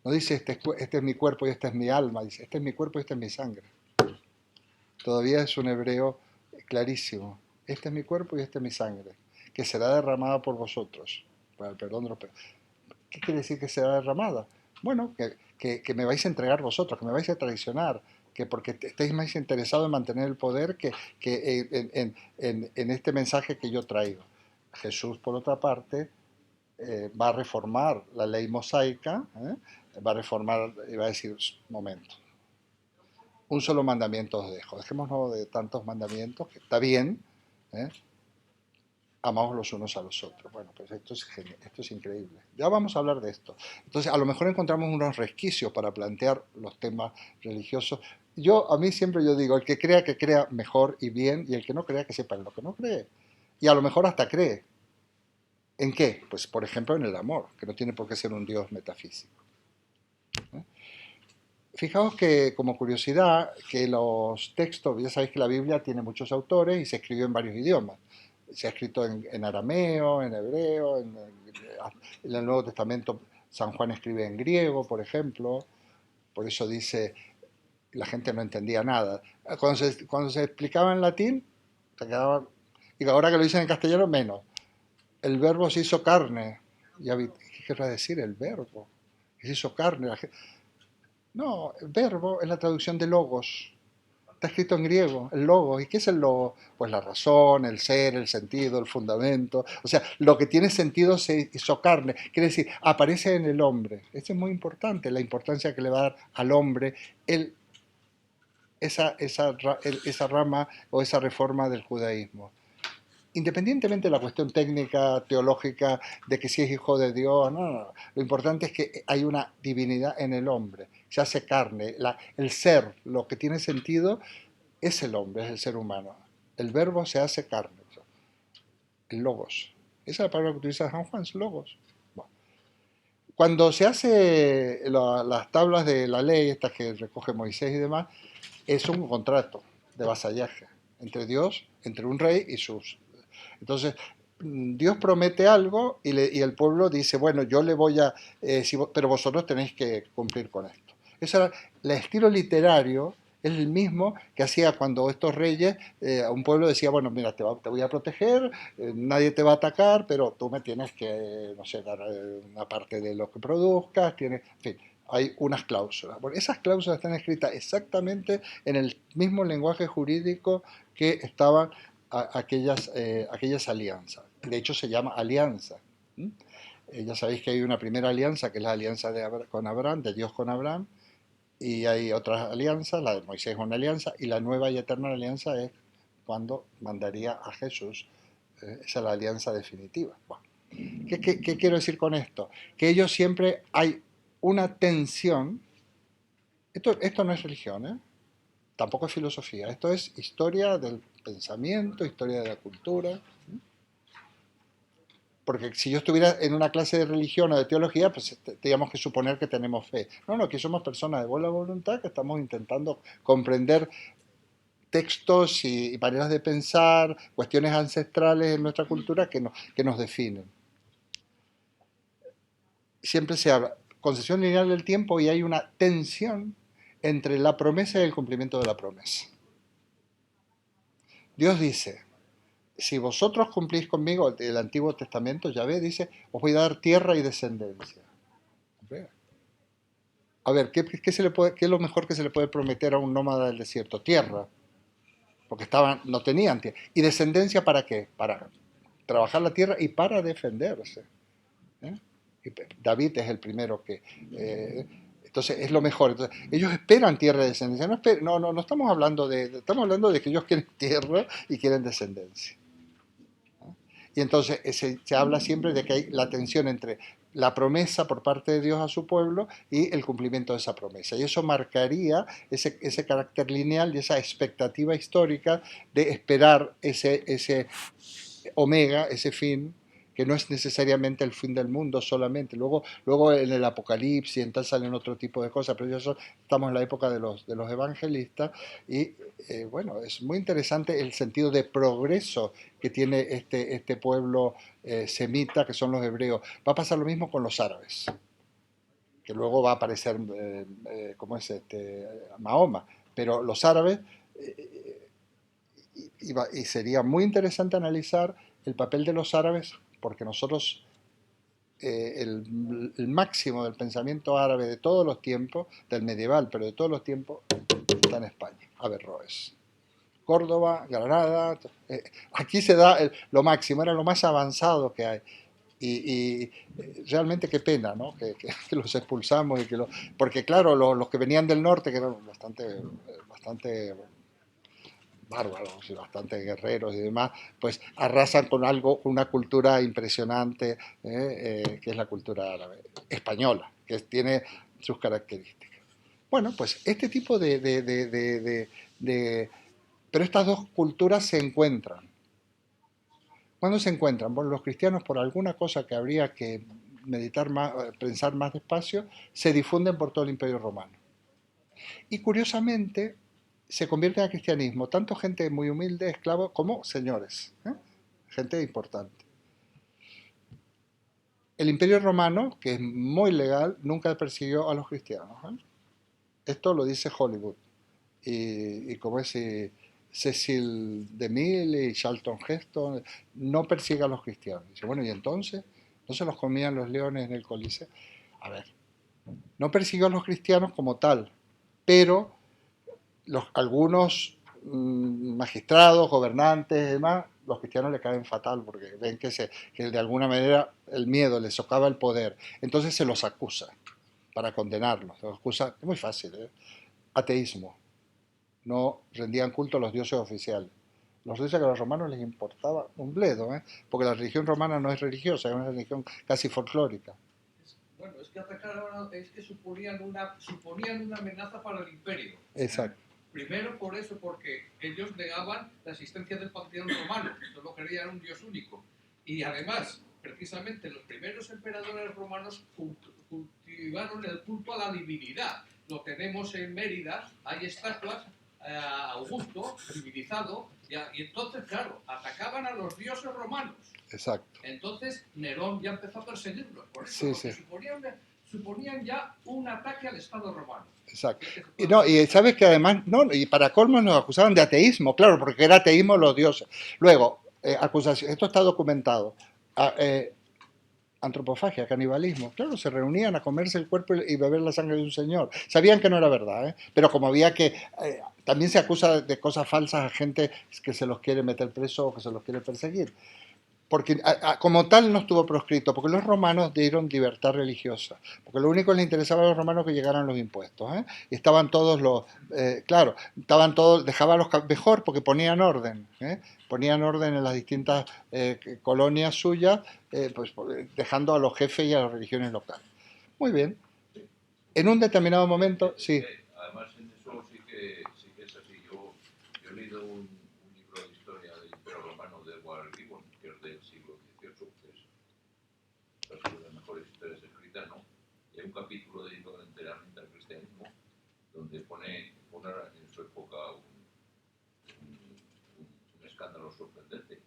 No dice este es mi cuerpo y esta es mi alma, dice este es mi cuerpo y esta es mi sangre. Todavía es un hebreo clarísimo. Este es mi cuerpo y esta es mi sangre, que será derramada por vosotros, para el perdón de los pecados. ¿Qué quiere decir que será derramada? Bueno, que me vais a entregar vosotros, que me vais a traicionar, que porque estáis más interesados en mantener el poder que en este mensaje que yo traigo. Jesús, por otra parte, va a reformar la ley mosaica, va a reformar, y va a decir, momento, un solo mandamiento os dejo, dejémonos de tantos mandamientos, que está bien, amamos los unos a los otros. Bueno, pues esto es increíble. Ya vamos a hablar de esto. Entonces, a lo mejor encontramos unos resquicios para plantear los temas religiosos. A mí siempre yo digo, el que crea mejor y bien, y el que no crea que sepa en lo que no cree. Y a lo mejor hasta cree, ¿En qué? Pues por ejemplo en el amor, que no tiene por qué ser un Dios metafísico. ¿Eh? Fijaos que, como curiosidad, que los textos, ya sabéis que la Biblia tiene muchos autores y se escribió en varios idiomas. Se ha escrito en arameo, en hebreo, en el Nuevo Testamento San Juan escribe en griego, por ejemplo, por eso dice, la gente no entendía nada. Cuando se explicaba en latín, se quedaban, y ahora que lo dicen en castellano, menos. El verbo se hizo carne. ¿Qué querrá decir el verbo? Se hizo carne. No, el verbo es la traducción de logos. Está escrito en griego, el logo. ¿Y qué es el logo? Pues la razón, el ser, el sentido, el fundamento. O sea, lo que tiene sentido se hizo carne. Quiere decir, aparece en el hombre. Esto es muy importante, la importancia que le va a dar al hombre esa rama o esa reforma del judaísmo. Independientemente de la cuestión técnica, teológica, de que si es hijo de Dios, no. Lo importante es que hay una divinidad en el hombre, se hace carne, el ser, lo que tiene sentido es el hombre, es el ser humano. El verbo se hace carne, el logos. Esa es la palabra que utiliza San Juan, logos. Bueno. Cuando se hace las tablas de la ley, estas que recoge Moisés y demás, es un contrato de vasallaje entre Dios, entre un rey y sus. Entonces, Dios promete algo y el pueblo dice, bueno, yo le voy a, pero vosotros tenéis que cumplir con esto. El estilo literario es el mismo que hacía cuando estos reyes a un pueblo decía, bueno, mira, te voy a proteger, nadie te va a atacar, pero tú me tienes que, no sé, dar una parte de lo que produzcas, en fin, hay unas cláusulas. Bueno, esas cláusulas están escritas exactamente en el mismo lenguaje jurídico que estaban aquellas alianzas. De hecho, se llama alianza. Ya sabéis que hay una primera alianza, que es la alianza con Abraham, de Dios con Abraham, y hay otras alianzas, la de Moisés es una alianza, y la nueva y eterna alianza es cuando mandaría a Jesús. Esa es la alianza definitiva. Bueno, ¿qué quiero decir con esto? Que ellos siempre hay una tensión. Esto no es religión, ¿eh? Tampoco es filosofía, esto es historia del pensamiento, historia de la cultura. Porque si yo estuviera en una clase de religión o de teología, pues teníamos que suponer que tenemos fe. No, que somos personas de buena voluntad que estamos intentando comprender textos y maneras de pensar, cuestiones ancestrales en nuestra cultura que nos definen. Siempre se habla concesión lineal del tiempo y hay una tensión entre la promesa y el cumplimiento de la promesa. Dios dice, si vosotros cumplís conmigo, el Antiguo Testamento, Yahvé dice, os voy a dar tierra y descendencia. A ver, ¿qué es lo mejor que se le puede prometer a un nómada del desierto? Tierra, porque no tenían tierra. ¿Y descendencia para qué? Para trabajar la tierra y para defenderse. Y David es el primero que... entonces es lo mejor. Entonces, ellos esperan tierra y descendencia. No estamos hablando estamos hablando de que ellos quieren tierra y quieren descendencia. Y entonces se habla siempre de que hay la tensión entre la promesa por parte de Dios a su pueblo y el cumplimiento de esa promesa. Y eso marcaría ese carácter lineal y esa expectativa histórica de esperar ese omega, ese fin, que no es necesariamente el fin del mundo solamente. Luego en el Apocalipsis, entonces salen otro tipo de cosas, pero estamos en la época de los evangelistas y bueno, es muy interesante el sentido de progreso que tiene este pueblo semita, que son los hebreos. Va a pasar lo mismo con los árabes, que luego va a aparecer, ¿cómo es Mahoma, pero los árabes, y sería muy interesante analizar el papel de los árabes, porque nosotros, el máximo del pensamiento árabe de todos los tiempos, del medieval, pero de todos los tiempos, está en España, Averroes. Córdoba, Granada, aquí se da lo máximo, era lo más avanzado que hay. Y realmente qué pena, ¿no? Que los expulsamos, porque claro, los que venían del norte, que eran bastante bárbaros y bastante guerreros y demás, pues arrasan con una cultura impresionante, que es la cultura árabe, española, que tiene sus características. Bueno, pues este tipo pero estas dos culturas se encuentran. ¿Cuándo se encuentran? Bueno, los cristianos, por alguna cosa que habría que meditar más, pensar más despacio, se difunden por todo el Imperio Romano. Y curiosamente, se convierten al cristianismo tanto gente muy humilde, esclavos, como señores, ¿eh? Gente importante. El Imperio Romano, que es muy legal, nunca persiguió a los cristianos, ¿eh? Esto lo dice Hollywood. Y como es Cecil DeMille y Charlton Heston, no persigue a los cristianos. Dice, bueno, ¿y entonces? ¿No se los comían los leones en el Coliseo? A ver, no persiguió a los cristianos como tal, pero algunos magistrados, gobernantes y demás, los cristianos le caen fatal porque ven que de alguna manera el miedo les socava el poder. Entonces se los acusa para condenarlos. Se los acusa, es muy fácil, ¿eh? Ateísmo. No rendían culto a los dioses oficiales. Los dioses que a los romanos les importaba un bledo, ¿eh? Porque la religión romana no es religiosa, es una religión casi folclórica. Bueno, es que atacaron, es que suponían una amenaza para el imperio. Exacto. Primero por eso, porque ellos negaban la existencia del panteón romano, solo querían un dios único. Y además, precisamente los primeros emperadores romanos cultivaron el culto a la divinidad. Lo tenemos en Mérida, hay estatuas a Augusto, divinizado, y entonces, claro, atacaban a los dioses romanos. Exacto. Entonces Nerón ya empezó a perseguirlos, por eso, Sí, sí. Suponían ya un ataque al Estado romano. Exacto. Y, no, y sabes que además, no, y para colmo nos acusaban de ateísmo, claro, porque era ateísmo los dioses. Luego, acusación, esto está documentado. Antropofagia, canibalismo. Claro, se reunían a comerse el cuerpo y beber la sangre de un señor. Sabían que no era verdad, ¿eh? Pero como había que... también se acusa de cosas falsas a gente que se los quiere meter preso o que se los quiere perseguir. Porque como tal no estuvo proscrito, porque los romanos dieron libertad religiosa, porque lo único que les interesaba a los romanos que llegaran los impuestos, ¿eh? Y estaban todos los, claro, estaban todos, dejaban los mejor porque ponían orden, ¿eh? Ponían orden en las distintas colonias suyas, pues dejando a los jefes y a las religiones locales. Muy bien. En un determinado momento, sí. Además, en eso sí que es así. Yo he leído un libro de historia del Imperio Romano de Warren Gibbon, que es del siglo XVIII, que es casi de las mejores historias escritas, ¿no? Y hay un capítulo dedicado enteramente al cristianismo, donde pone en su época un escándalo sorprendente,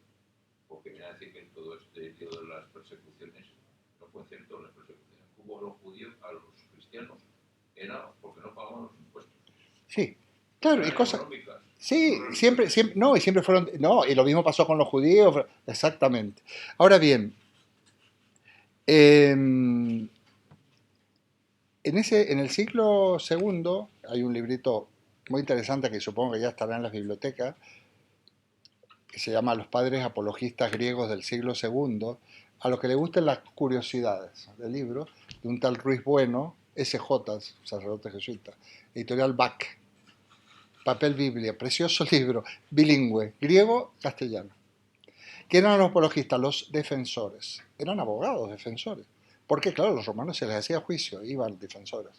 porque viene a decir que en todo este lío de las persecuciones no fue cierto. Las persecuciones que hubo a los judíos, a los cristianos, era porque no pagaban los impuestos. Sí, claro, y cosas... Sí, siempre, no, y siempre fueron, no, y lo mismo pasó con los judíos, exactamente. Ahora bien, en el siglo II hay un librito muy interesante que supongo que ya estará en las bibliotecas, que se llama Los padres apologistas griegos del siglo II, a los que les gusten las curiosidades del libro, de un tal Ruiz Bueno, S.J., sacerdote jesuita, editorial Bach. Papel Biblia, precioso libro, bilingüe, griego-castellano. ¿Qué eran los apologistas? Los defensores. Eran abogados defensores. Porque, claro, a los romanos se les hacía juicio, iban defensores.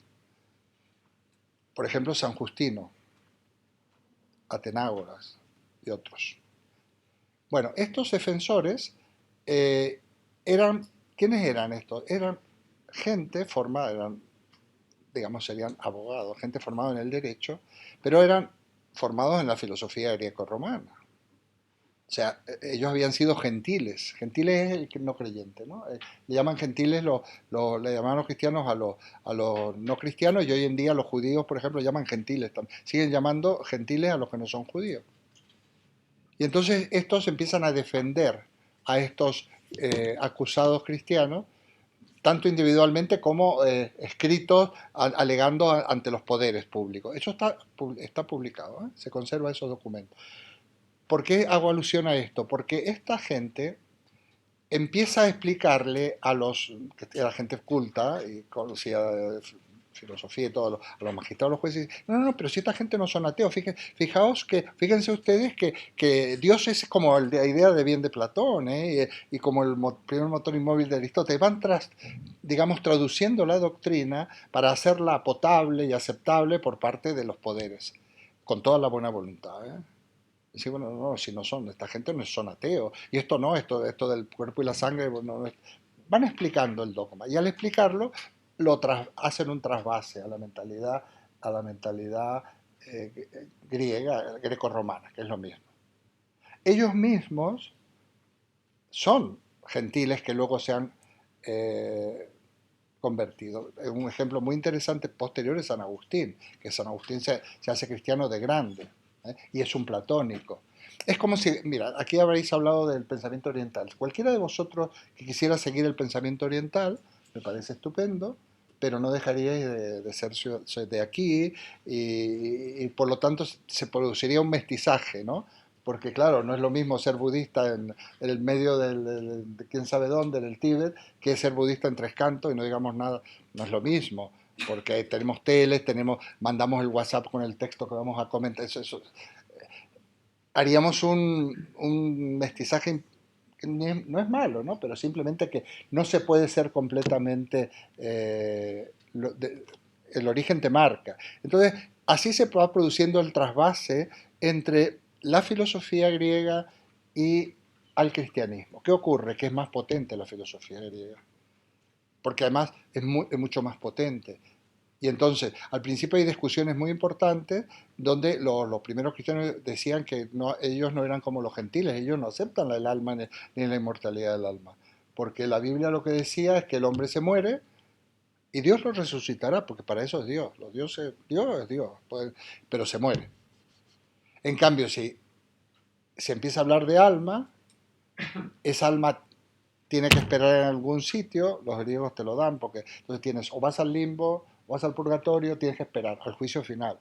Por ejemplo, San Justino, Atenágoras y otros. Bueno, estos defensores ¿quiénes eran estos? Eran gente formada, digamos, serían abogados, gente formada en el derecho, pero eran formados en la filosofía greco-romana. O sea, ellos habían sido gentiles. Gentiles es el no creyente, ¿no? Le llaman gentiles, le llamaban los cristianos a los no cristianos, y hoy en día los judíos, por ejemplo, llaman gentiles. Siguen llamando gentiles a los que no son judíos. Y entonces estos empiezan a defender a estos acusados cristianos, tanto individualmente como escritos alegando ante los poderes públicos. Eso está publicado, ¿eh? Se conserva esos documentos. ¿Por qué hago alusión a esto? Porque esta gente empieza a explicarle a la gente culta y conocida de filosofía y todo, a los magistrados, a los jueces, no, pero si esta gente no son ateos, fíjense ustedes que Dios es como la idea de bien de Platón, y como el primer motor inmóvil de Aristóteles, van digamos, traduciendo la doctrina para hacerla potable y aceptable por parte de los poderes, con toda la buena voluntad, ¿eh? Decir, bueno, no, si no son, esta gente no son ateos, y esto no, esto del cuerpo y la sangre, bueno, van explicando el dogma, y al explicarlo, hacen un trasvase a la mentalidad griega, grecorromana, que es lo mismo. Ellos mismos son gentiles que luego se han eh, convertido. Un ejemplo muy interesante posterior es San Agustín, que San Agustín se hace cristiano de grande, y es un platónico. Es como si, mira, aquí habréis hablado del pensamiento oriental. Cualquiera de vosotros que quisiera seguir el pensamiento oriental, me parece estupendo, pero no dejaríais de ser de aquí y por lo tanto se produciría un mestizaje, ¿no? Porque claro, no es lo mismo ser budista en el medio de quién sabe dónde, del Tíbet, que ser budista en Tres Cantos y no digamos nada, no es lo mismo, porque tenemos teles, mandamos el WhatsApp con el texto que vamos a comentar, haríamos un mestizaje que no es malo, ¿no? Pero simplemente que no se puede ser completamente, el origen te marca. Entonces, así se va produciendo el trasvase entre la filosofía griega y al cristianismo. ¿Qué ocurre? Que es más potente la filosofía griega, porque además es mucho más potente. Y entonces, al principio hay discusiones muy importantes donde los primeros cristianos decían que ellos no eran como los gentiles, ellos no aceptan el alma ni la inmortalidad del alma. Porque la Biblia lo que decía es que el hombre se muere y Dios lo resucitará, porque para eso es Dios. Dios es Dios, pero se muere. En cambio, si se empieza a hablar de alma, esa alma tiene que esperar en algún sitio, los griegos te lo dan, porque entonces tienes o vas al limbo, o vas al purgatorio, tienes que esperar al juicio final.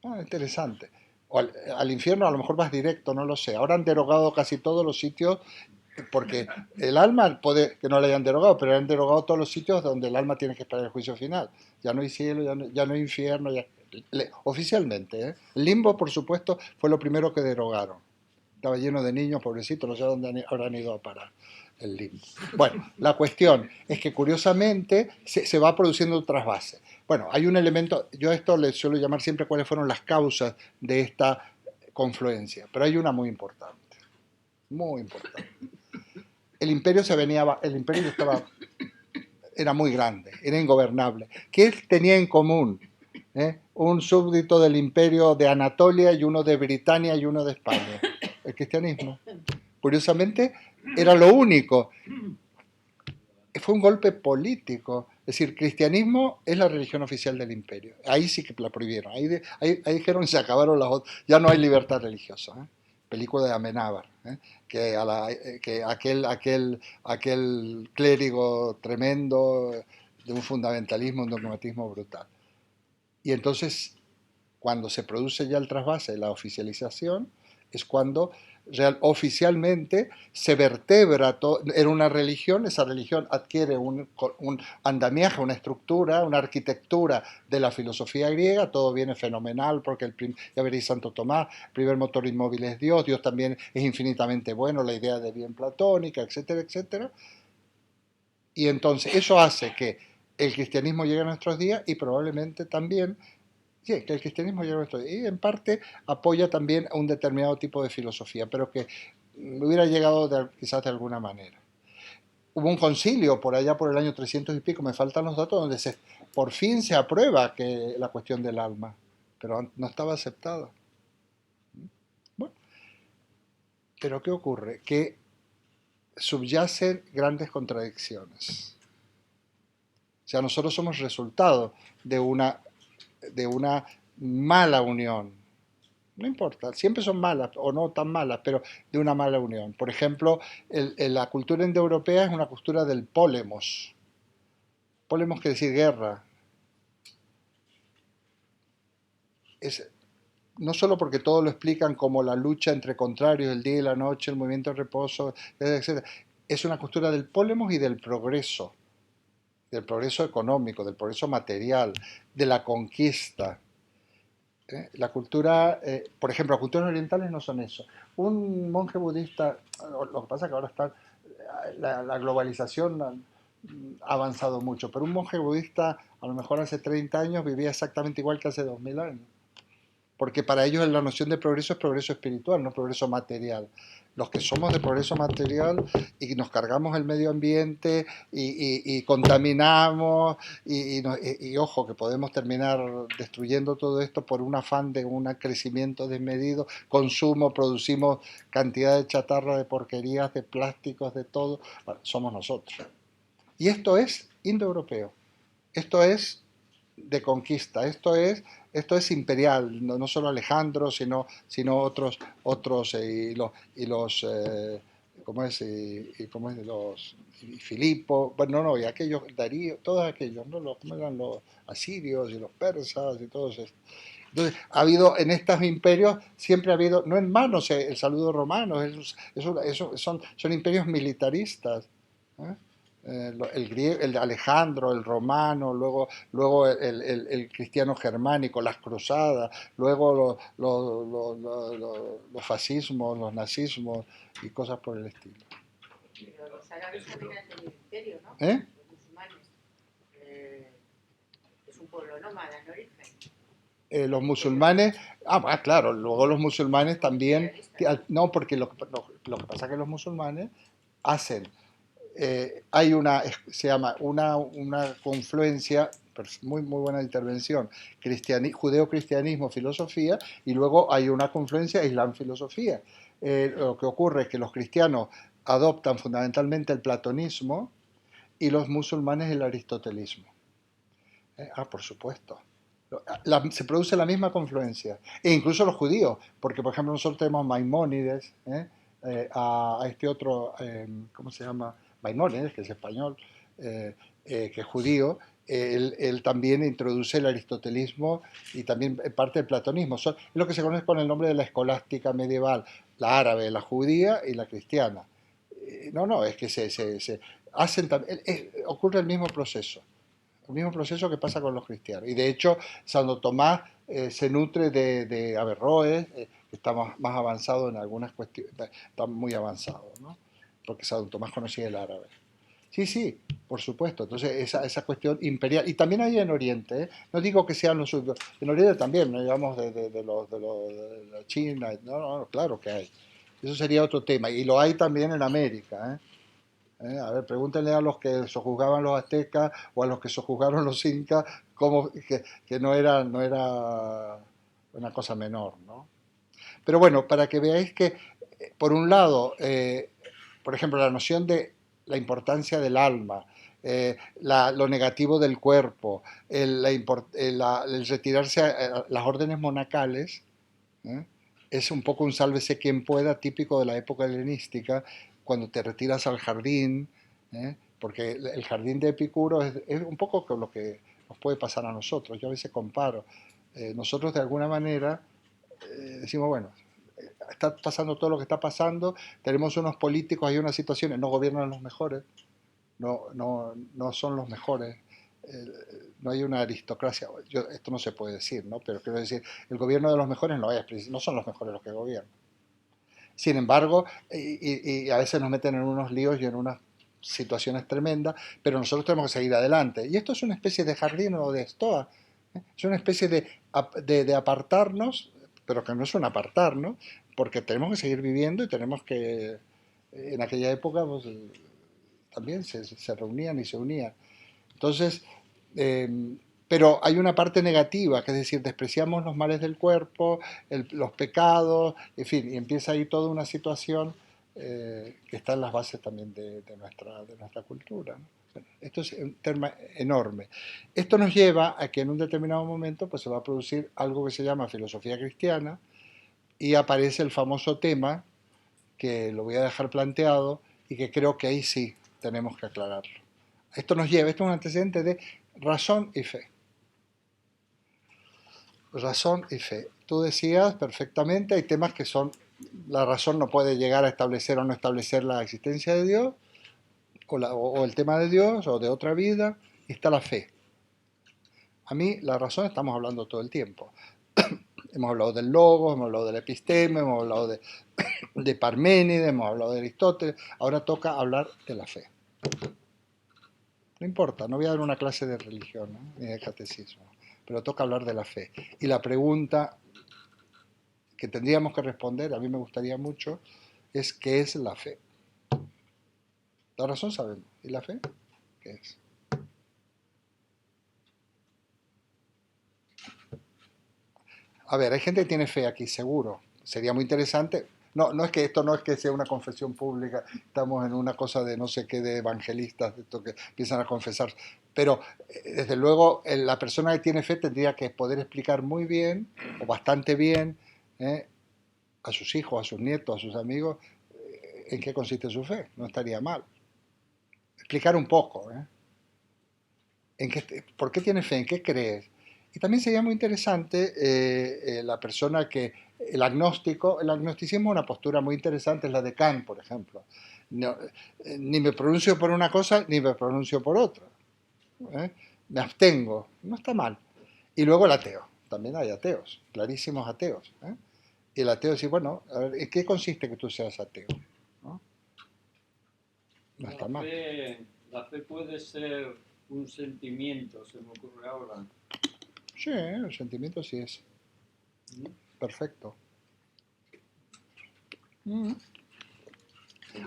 Interesante. O al infierno a lo mejor vas directo, no lo sé. Ahora han derogado casi todos los sitios, porque el alma puede que no la hayan derogado, pero han derogado todos los sitios donde el alma tiene que esperar el juicio final. Ya no hay cielo, ya no hay infierno, oficialmente. El limbo, por supuesto, fue lo primero que derogaron. Estaba lleno de niños, pobrecitos, no sé dónde habrán ido a parar el limbo. Bueno, la cuestión es que curiosamente se va produciendo un trasvase. Bueno, hay un elemento, yo a esto le suelo llamar siempre cuáles fueron las causas de esta confluencia, pero hay una muy importante, muy importante. El imperio era muy grande, era ingobernable. ¿Qué tenía en común? Un súbdito del imperio de Anatolia y uno de Britania y uno de España. El cristianismo. Curiosamente, era lo único. Fue un golpe político. Es decir, cristianismo es la religión oficial del imperio. Ahí sí que la prohibieron. Ahí dijeron se acabaron las otras. Ya no hay libertad religiosa. Película de Amenábar. Que aquel clérigo tremendo de un fundamentalismo, un dogmatismo brutal. Y entonces, cuando se produce ya el trasvase, la oficialización, es cuando oficialmente se vertebra en una religión, esa religión adquiere un andamiaje, una estructura, una arquitectura de la filosofía griega, todo viene fenomenal porque ya veréis Santo Tomás, el primer motor inmóvil es Dios, Dios también es infinitamente bueno, la idea de bien platónica, etcétera, etcétera. Y entonces eso hace que el cristianismo llegue a nuestros días y probablemente también sí, que el cristianismo lleva esto y en parte apoya también a un determinado tipo de filosofía, pero que hubiera llegado quizás de alguna manera. Hubo un concilio por allá por el año 300 y pico, me faltan los datos, donde por fin se aprueba que la cuestión del alma, pero no estaba aceptada. Bueno, pero ¿qué ocurre? Que subyacen grandes contradicciones. O sea, nosotros somos resultado de una mala unión. No importa, siempre son malas o no tan malas, pero de una mala unión. Por ejemplo, la cultura indoeuropea es una cultura del pólemos. Pólemos quiere decir guerra. No solo porque todo lo explican como la lucha entre contrarios, el día y la noche, el movimiento de reposo, etc. Es una cultura del pólemos y del progreso económico, del progreso material, de la conquista. La cultura, por ejemplo, las culturas orientales no son eso. Un monje budista, lo que pasa es que ahora está la globalización ha avanzado mucho, pero un monje budista a lo mejor hace 30 años vivía exactamente igual que hace 2000 años. porque para ellos la noción de progreso es progreso espiritual, no progreso material. Los que somos de progreso material y nos cargamos el medio ambiente y contaminamos y ojo que podemos terminar destruyendo todo esto por un afán de un crecimiento desmedido, consumo, producimos cantidad de chatarra, de porquerías, de plásticos, de todo, bueno, somos nosotros. Y esto es indoeuropeo, esto es de conquista, esto es imperial, no solo Alejandro, sino otros ¿cómo es? ¿Cómo es? Y Filipo, bueno, no, y aquellos, Darío, todos aquellos, ¿no? ¿Cómo eran los asirios y los persas y todos estos? Entonces, ha habido en estos imperios, siempre ha habido, no en manos el saludo romano, son imperios militaristas. ¿Eh? El Alejandro, el romano, luego el cristiano germánico, las cruzadas, luego los fascismos, los nazismos y cosas por el estilo. Pero los árabes también han tenido imperio, ¿no? ¿Eh? Los musulmanes. Es un pueblo nómada en origen. Los musulmanes, claro, luego los musulmanes también, no, porque lo que pasa es que los musulmanes hacen hay se llama una confluencia, muy buena intervención, judeo-cristianismo, filosofía, y luego hay una confluencia islam-filosofía. Lo que ocurre es que los cristianos adoptan fundamentalmente el platonismo y los musulmanes el aristotelismo. Por supuesto. Se produce la misma confluencia. E incluso los judíos, porque por ejemplo nosotros tenemos Maimónides, a este otro, ¿cómo se llama? Maimónides, que es español, que es judío, él también introduce el aristotelismo y también parte del platonismo. Es lo que se conoce con el nombre de la escolástica medieval, la árabe, la judía y la cristiana. No, es que se hacen ocurre el mismo proceso. El mismo proceso que pasa con los cristianos. Y de hecho, Santo Tomás se nutre de Averroes, que está más avanzado en algunas cuestiones, está muy avanzado, ¿no? Porque Santo Tomás conocía el árabe. Sí, por supuesto. Entonces, esa cuestión imperial. Y también hay en Oriente, ¿eh? No digo que sean los suyos. En Oriente también, no digamos de la China. No, claro que hay. Eso sería otro tema. Y lo hay también en América, ¿eh? A ver, pregúntenle a los que sojuzgaban los aztecas o a los que sojuzgaron los incas, que no era una cosa menor, ¿no? Pero bueno, para que veáis que, por un lado, por ejemplo, la noción de la importancia del alma, lo negativo del cuerpo, el retirarse a las órdenes monacales, ¿eh? Es un poco un sálvese quien pueda, típico de la época helenística, cuando te retiras al jardín, porque el jardín de Epicuro es un poco con lo que nos puede pasar a nosotros. Yo a veces comparo. Nosotros de alguna manera decimos, bueno, está pasando todo lo que está pasando, tenemos unos políticos, hay unas situaciones, no gobiernan los mejores, no son los mejores, no hay una aristocracia, esto no se puede decir, ¿no? Pero quiero decir, el gobierno de los mejores no son los mejores los que gobiernan. Sin embargo, y a veces nos meten en unos líos y en unas situaciones tremendas, pero nosotros tenemos que seguir adelante. Y esto es una especie de jardín o de estoa, es una especie de apartarnos, pero que no es un apartarnos, porque tenemos que seguir viviendo y tenemos que, en aquella época pues, también se reunían y se unían. Entonces, pero hay una parte negativa, que es decir, despreciamos los males del cuerpo, los pecados, en fin, y empieza ahí toda una situación que está en las bases también de nuestra cultura, ¿no? Bueno, esto es un tema enorme. Esto nos lleva a que en un determinado momento pues, se va a producir algo que se llama filosofía cristiana y aparece el famoso tema, que lo voy a dejar planteado y que creo que ahí sí tenemos que aclararlo. Esto es un antecedente de razón y fe. Razón y fe. Tú decías perfectamente, hay temas que son, la razón no puede llegar a establecer o no establecer la existencia de Dios, o el tema de Dios, o de otra vida, y está la fe. A mí, la razón estamos hablando todo el tiempo. Hemos hablado del logos, hemos hablado del episteme, hemos hablado de Parménides, hemos hablado de Aristóteles, ahora toca hablar de la fe. No importa, no voy a dar una clase de religión, ¿no? Ni de catecismo, pero toca hablar de la fe. Y la pregunta que tendríamos que responder, a mí me gustaría mucho, es ¿qué es la fe? La razón sabemos. ¿Y la fe? ¿Qué es? A ver, hay gente que tiene fe aquí, seguro. Sería muy interesante. No, no es que esto no es que sea una confesión pública, estamos en una cosa de no sé qué, de evangelistas, de esto que empiezan a confesar. Pero, desde luego, la persona que tiene fe tendría que poder explicar muy bien, o bastante bien, ¿eh? A sus hijos, a sus nietos, a sus amigos, en qué consiste su fe. No estaría mal. Explicar un poco, ¿eh? ¿Por qué tienes fe? ¿En qué crees? Y también sería muy interesante la persona que, el agnóstico, el agnosticismo es una postura muy interesante, es la de Kant, por ejemplo. No, ni me pronuncio por una cosa, ni me pronuncio por otra. ¿Eh? Me abstengo, no está mal. Y luego el ateo, también hay ateos, clarísimos ateos. ¿Eh? Y el ateo dice, bueno, a ver, ¿en qué consiste que tú seas ateo? ¿No? No está mal. La fe puede ser un sentimiento, se me ocurre ahora. Sí, el sentimiento sí es. Perfecto.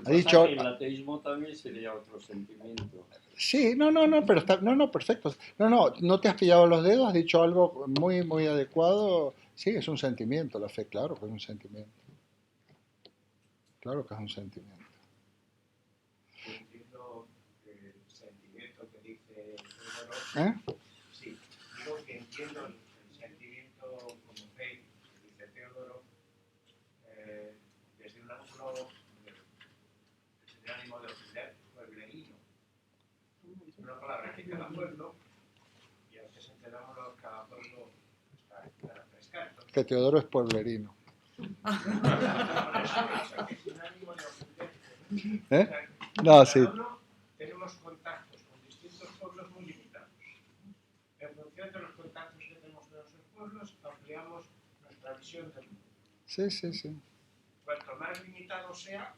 Ha dicho que el ateísmo también sería otro sentimiento. Sí, no, pero está, no, perfecto. No te has pillado los dedos, has dicho algo muy, muy adecuado. Sí, es un sentimiento, la fe, claro que es un sentimiento. Claro que es un sentimiento. Entiendo el sentimiento que dice Teodoro. Sí, digo que entiendo el sentimiento como fe, que dice Teodoro, desde un ángulo, desde el ánimo de pueblerino. Una palabra que cada pueblo, y antes entendámoslo, cada pueblo está fresca. Que Teodoro es pueblerino. ¿Eh? No, sí. Tenemos contactos con distintos pueblos muy limitados. En función de los contactos que tenemos con nuestros pueblos, ampliamos nuestra visión del mundo. Sí. Cuanto más limitado sea,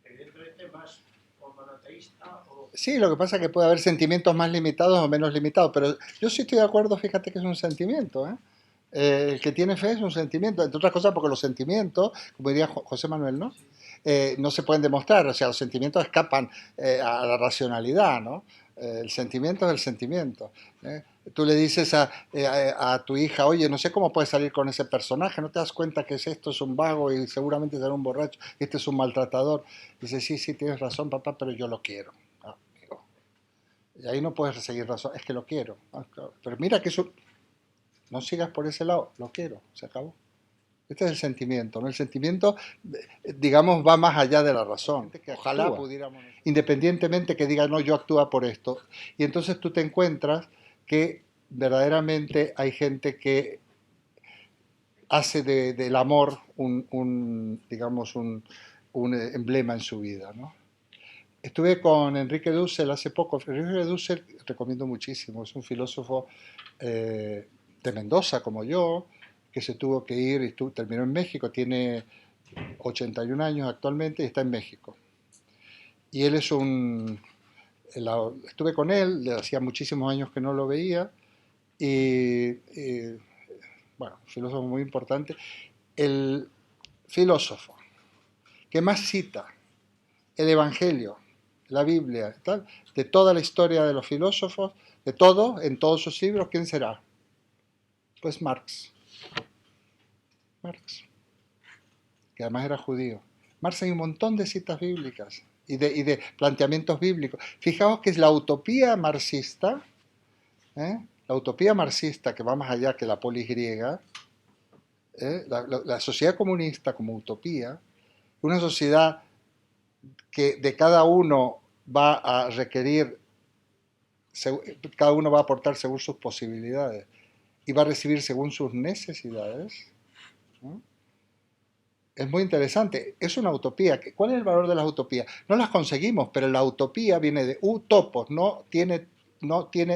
evidentemente más o monoteísta o... Sí, lo que pasa es que puede haber sentimientos más limitados o menos limitados, pero yo sí estoy de acuerdo, fíjate que es un sentimiento, ¿eh? El que tiene fe es un sentimiento, entre otras cosas porque los sentimientos, como diría José Manuel, ¿no? No se pueden demostrar, o sea, los sentimientos escapan a la racionalidad, ¿no? El sentimiento es el sentimiento. Tú le dices a tu hija, oye, no sé cómo puedes salir con ese personaje, no te das cuenta que esto es un vago y seguramente será un borracho, este es un maltratador. Dice, sí, tienes razón, papá, pero yo lo quiero. Amigo. Y ahí no puedes seguir razón, es que lo quiero. Claro. Pero mira que eso, no sigas por ese lado, lo quiero, se acabó. Este es el sentimiento, ¿no? El sentimiento, digamos, va más allá de la razón. Ojalá pudiéramos, independientemente que diga, no, yo actúo por esto. Y entonces tú te encuentras que verdaderamente hay gente que hace del amor digamos, un emblema en su vida, ¿no? Estuve con Enrique Dussel hace poco. Enrique Dussel recomiendo muchísimo, es un filósofo de Mendoza como yo, que se tuvo que ir y terminó en México, tiene 81 años actualmente y está en México. Y él es estuve con él, hacía muchísimos años que no lo veía, y bueno, filósofo muy importante. El filósofo que más cita el Evangelio, la Biblia, tal, de toda la historia de los filósofos, de todo, en todos sus libros, ¿quién será? Pues Marx, que además era judío. Marx hay un montón de citas bíblicas y de planteamientos bíblicos. Fijaos que es la utopía marxista, la utopía marxista que va más allá que la polis griega, la sociedad comunista como utopía, una sociedad que de cada uno va a requerir, cada uno va a aportar según sus posibilidades y va a recibir según sus necesidades, ¿no? Es muy interesante, es una utopía. ¿Cuál es el valor de las utopías? No las conseguimos, pero la utopía viene de utopos, no tiene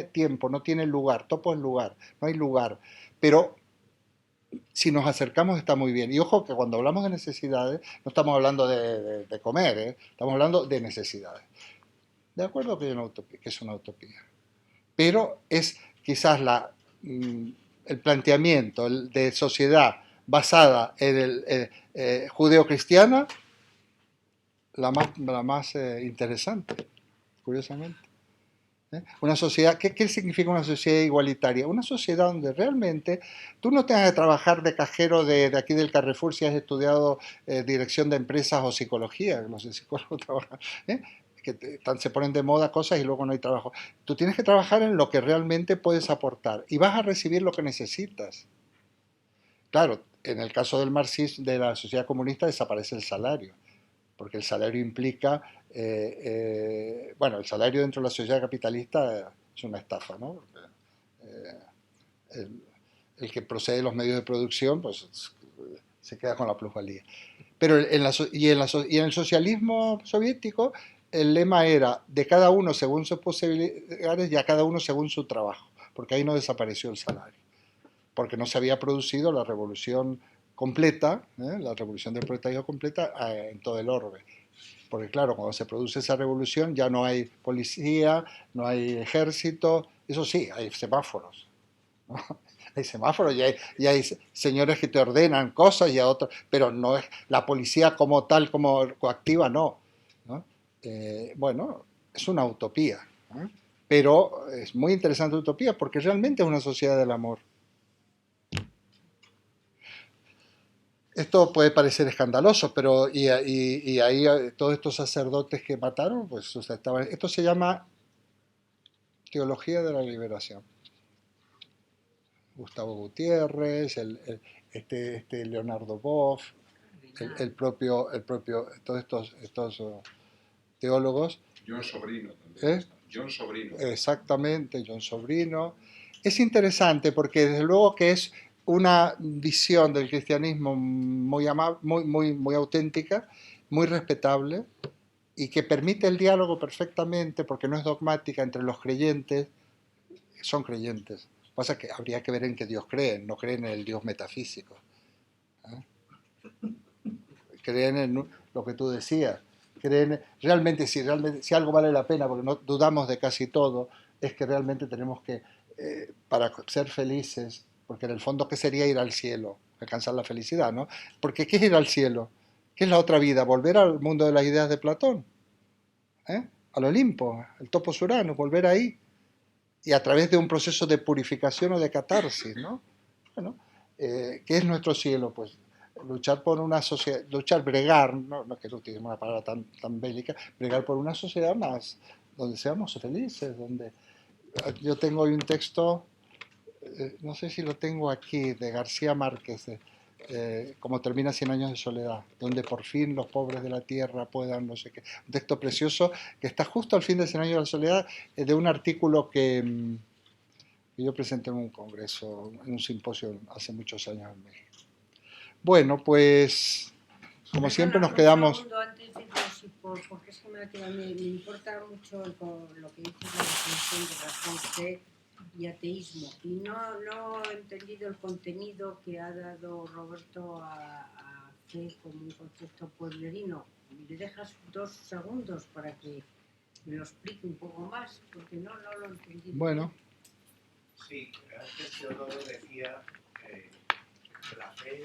tiempo, no tiene lugar, topo es lugar, no hay lugar, pero si nos acercamos está muy bien. Y ojo que cuando hablamos de necesidades, no estamos hablando de comer, estamos hablando de necesidades. De acuerdo que es una utopía, pero es quizás el planteamiento de sociedad basada en el judeo-cristiana, la más interesante, curiosamente. Una sociedad, ¿qué significa una sociedad igualitaria? Una sociedad donde realmente tú no tengas que trabajar de cajero de aquí del Carrefour si has estudiado dirección de empresas o psicología, los psicólogos trabajan, se ponen de moda cosas y luego no hay trabajo. Tú tienes que trabajar en lo que realmente puedes aportar y vas a recibir lo que necesitas. Claro, en el caso del marxismo, de la sociedad comunista, desaparece el salario, porque el salario implica, bueno, el salario dentro de la sociedad capitalista es una estafa, ¿no? Eh, el que procede de los medios de producción, pues se queda con la plusvalía. Pero y en el socialismo soviético, el lema era de cada uno según sus posibilidades y a cada uno según su trabajo, porque ahí no desapareció el salario, porque no se había producido la revolución completa, la revolución del proletariado completa en todo el orbe. Porque claro, cuando se produce esa revolución ya no hay policía, no hay ejército, eso sí, hay semáforos, ¿no? Hay semáforos y hay señores que te ordenan cosas y a otros, pero no es la policía como tal, como coactiva, no, ¿no? Bueno, es una utopía, ¿no? Pero es muy interesante la utopía porque realmente es una sociedad del amor. Esto puede parecer escandaloso, pero y ahí todos estos sacerdotes que mataron, pues o sea, esto se llama teología de la liberación. Gustavo Gutiérrez, este Leonardo Boff, todos estos teólogos. John Sobrino también. John Sobrino. Exactamente, John Sobrino. Es interesante porque desde luego que es una visión del cristianismo muy auténtica, muy respetable y que permite el diálogo perfectamente porque no es dogmática entre los creyentes, son creyentes. Pasa que habría que ver en qué Dios creen, no creen en el Dios metafísico. Creen en lo que tú decías. Creen, realmente si algo vale la pena, porque no dudamos de casi todo, es que realmente tenemos que, para ser felices, porque en el fondo, ¿qué sería ir al cielo? Alcanzar la felicidad, ¿no? Porque ¿qué es ir al cielo? ¿Qué es la otra vida? Volver al mundo de las ideas de Platón, al Olimpo, al topos Urano, volver ahí. Y a través de un proceso de purificación o de catarsis, ¿no? Bueno, ¿qué es nuestro cielo? Pues luchar por una sociedad, bregar, no que no utilicemos una palabra tan bélica, bregar por una sociedad más, donde seamos felices, donde... Yo tengo hoy un texto, no sé si lo tengo aquí, de García Márquez, como termina 100 años de soledad, donde por fin los pobres de la tierra puedan, no sé qué. Un texto precioso que está justo al fin de 100 años de soledad, de un artículo que yo presenté en un congreso, en un simposio hace muchos años en México. Bueno, pues como siempre nos quedamos... Un segundo antes de eso, porque es que me importa mucho lo que dices de la definición de razón, fe y ateísmo. Y no he entendido el contenido que ha dado Roberto a fe como un concepto pueblerino. ¿Me dejas 2 segundos para que me lo explique un poco más? Porque no lo he entendido. Bueno. Sí, antes Teodoro decía que la fe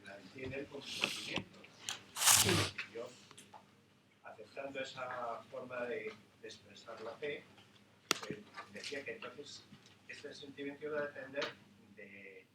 la entiende como sentimiento. Sí. Yo, aceptando esa forma de expresar la fe, decía que entonces este sentimiento iba a depender de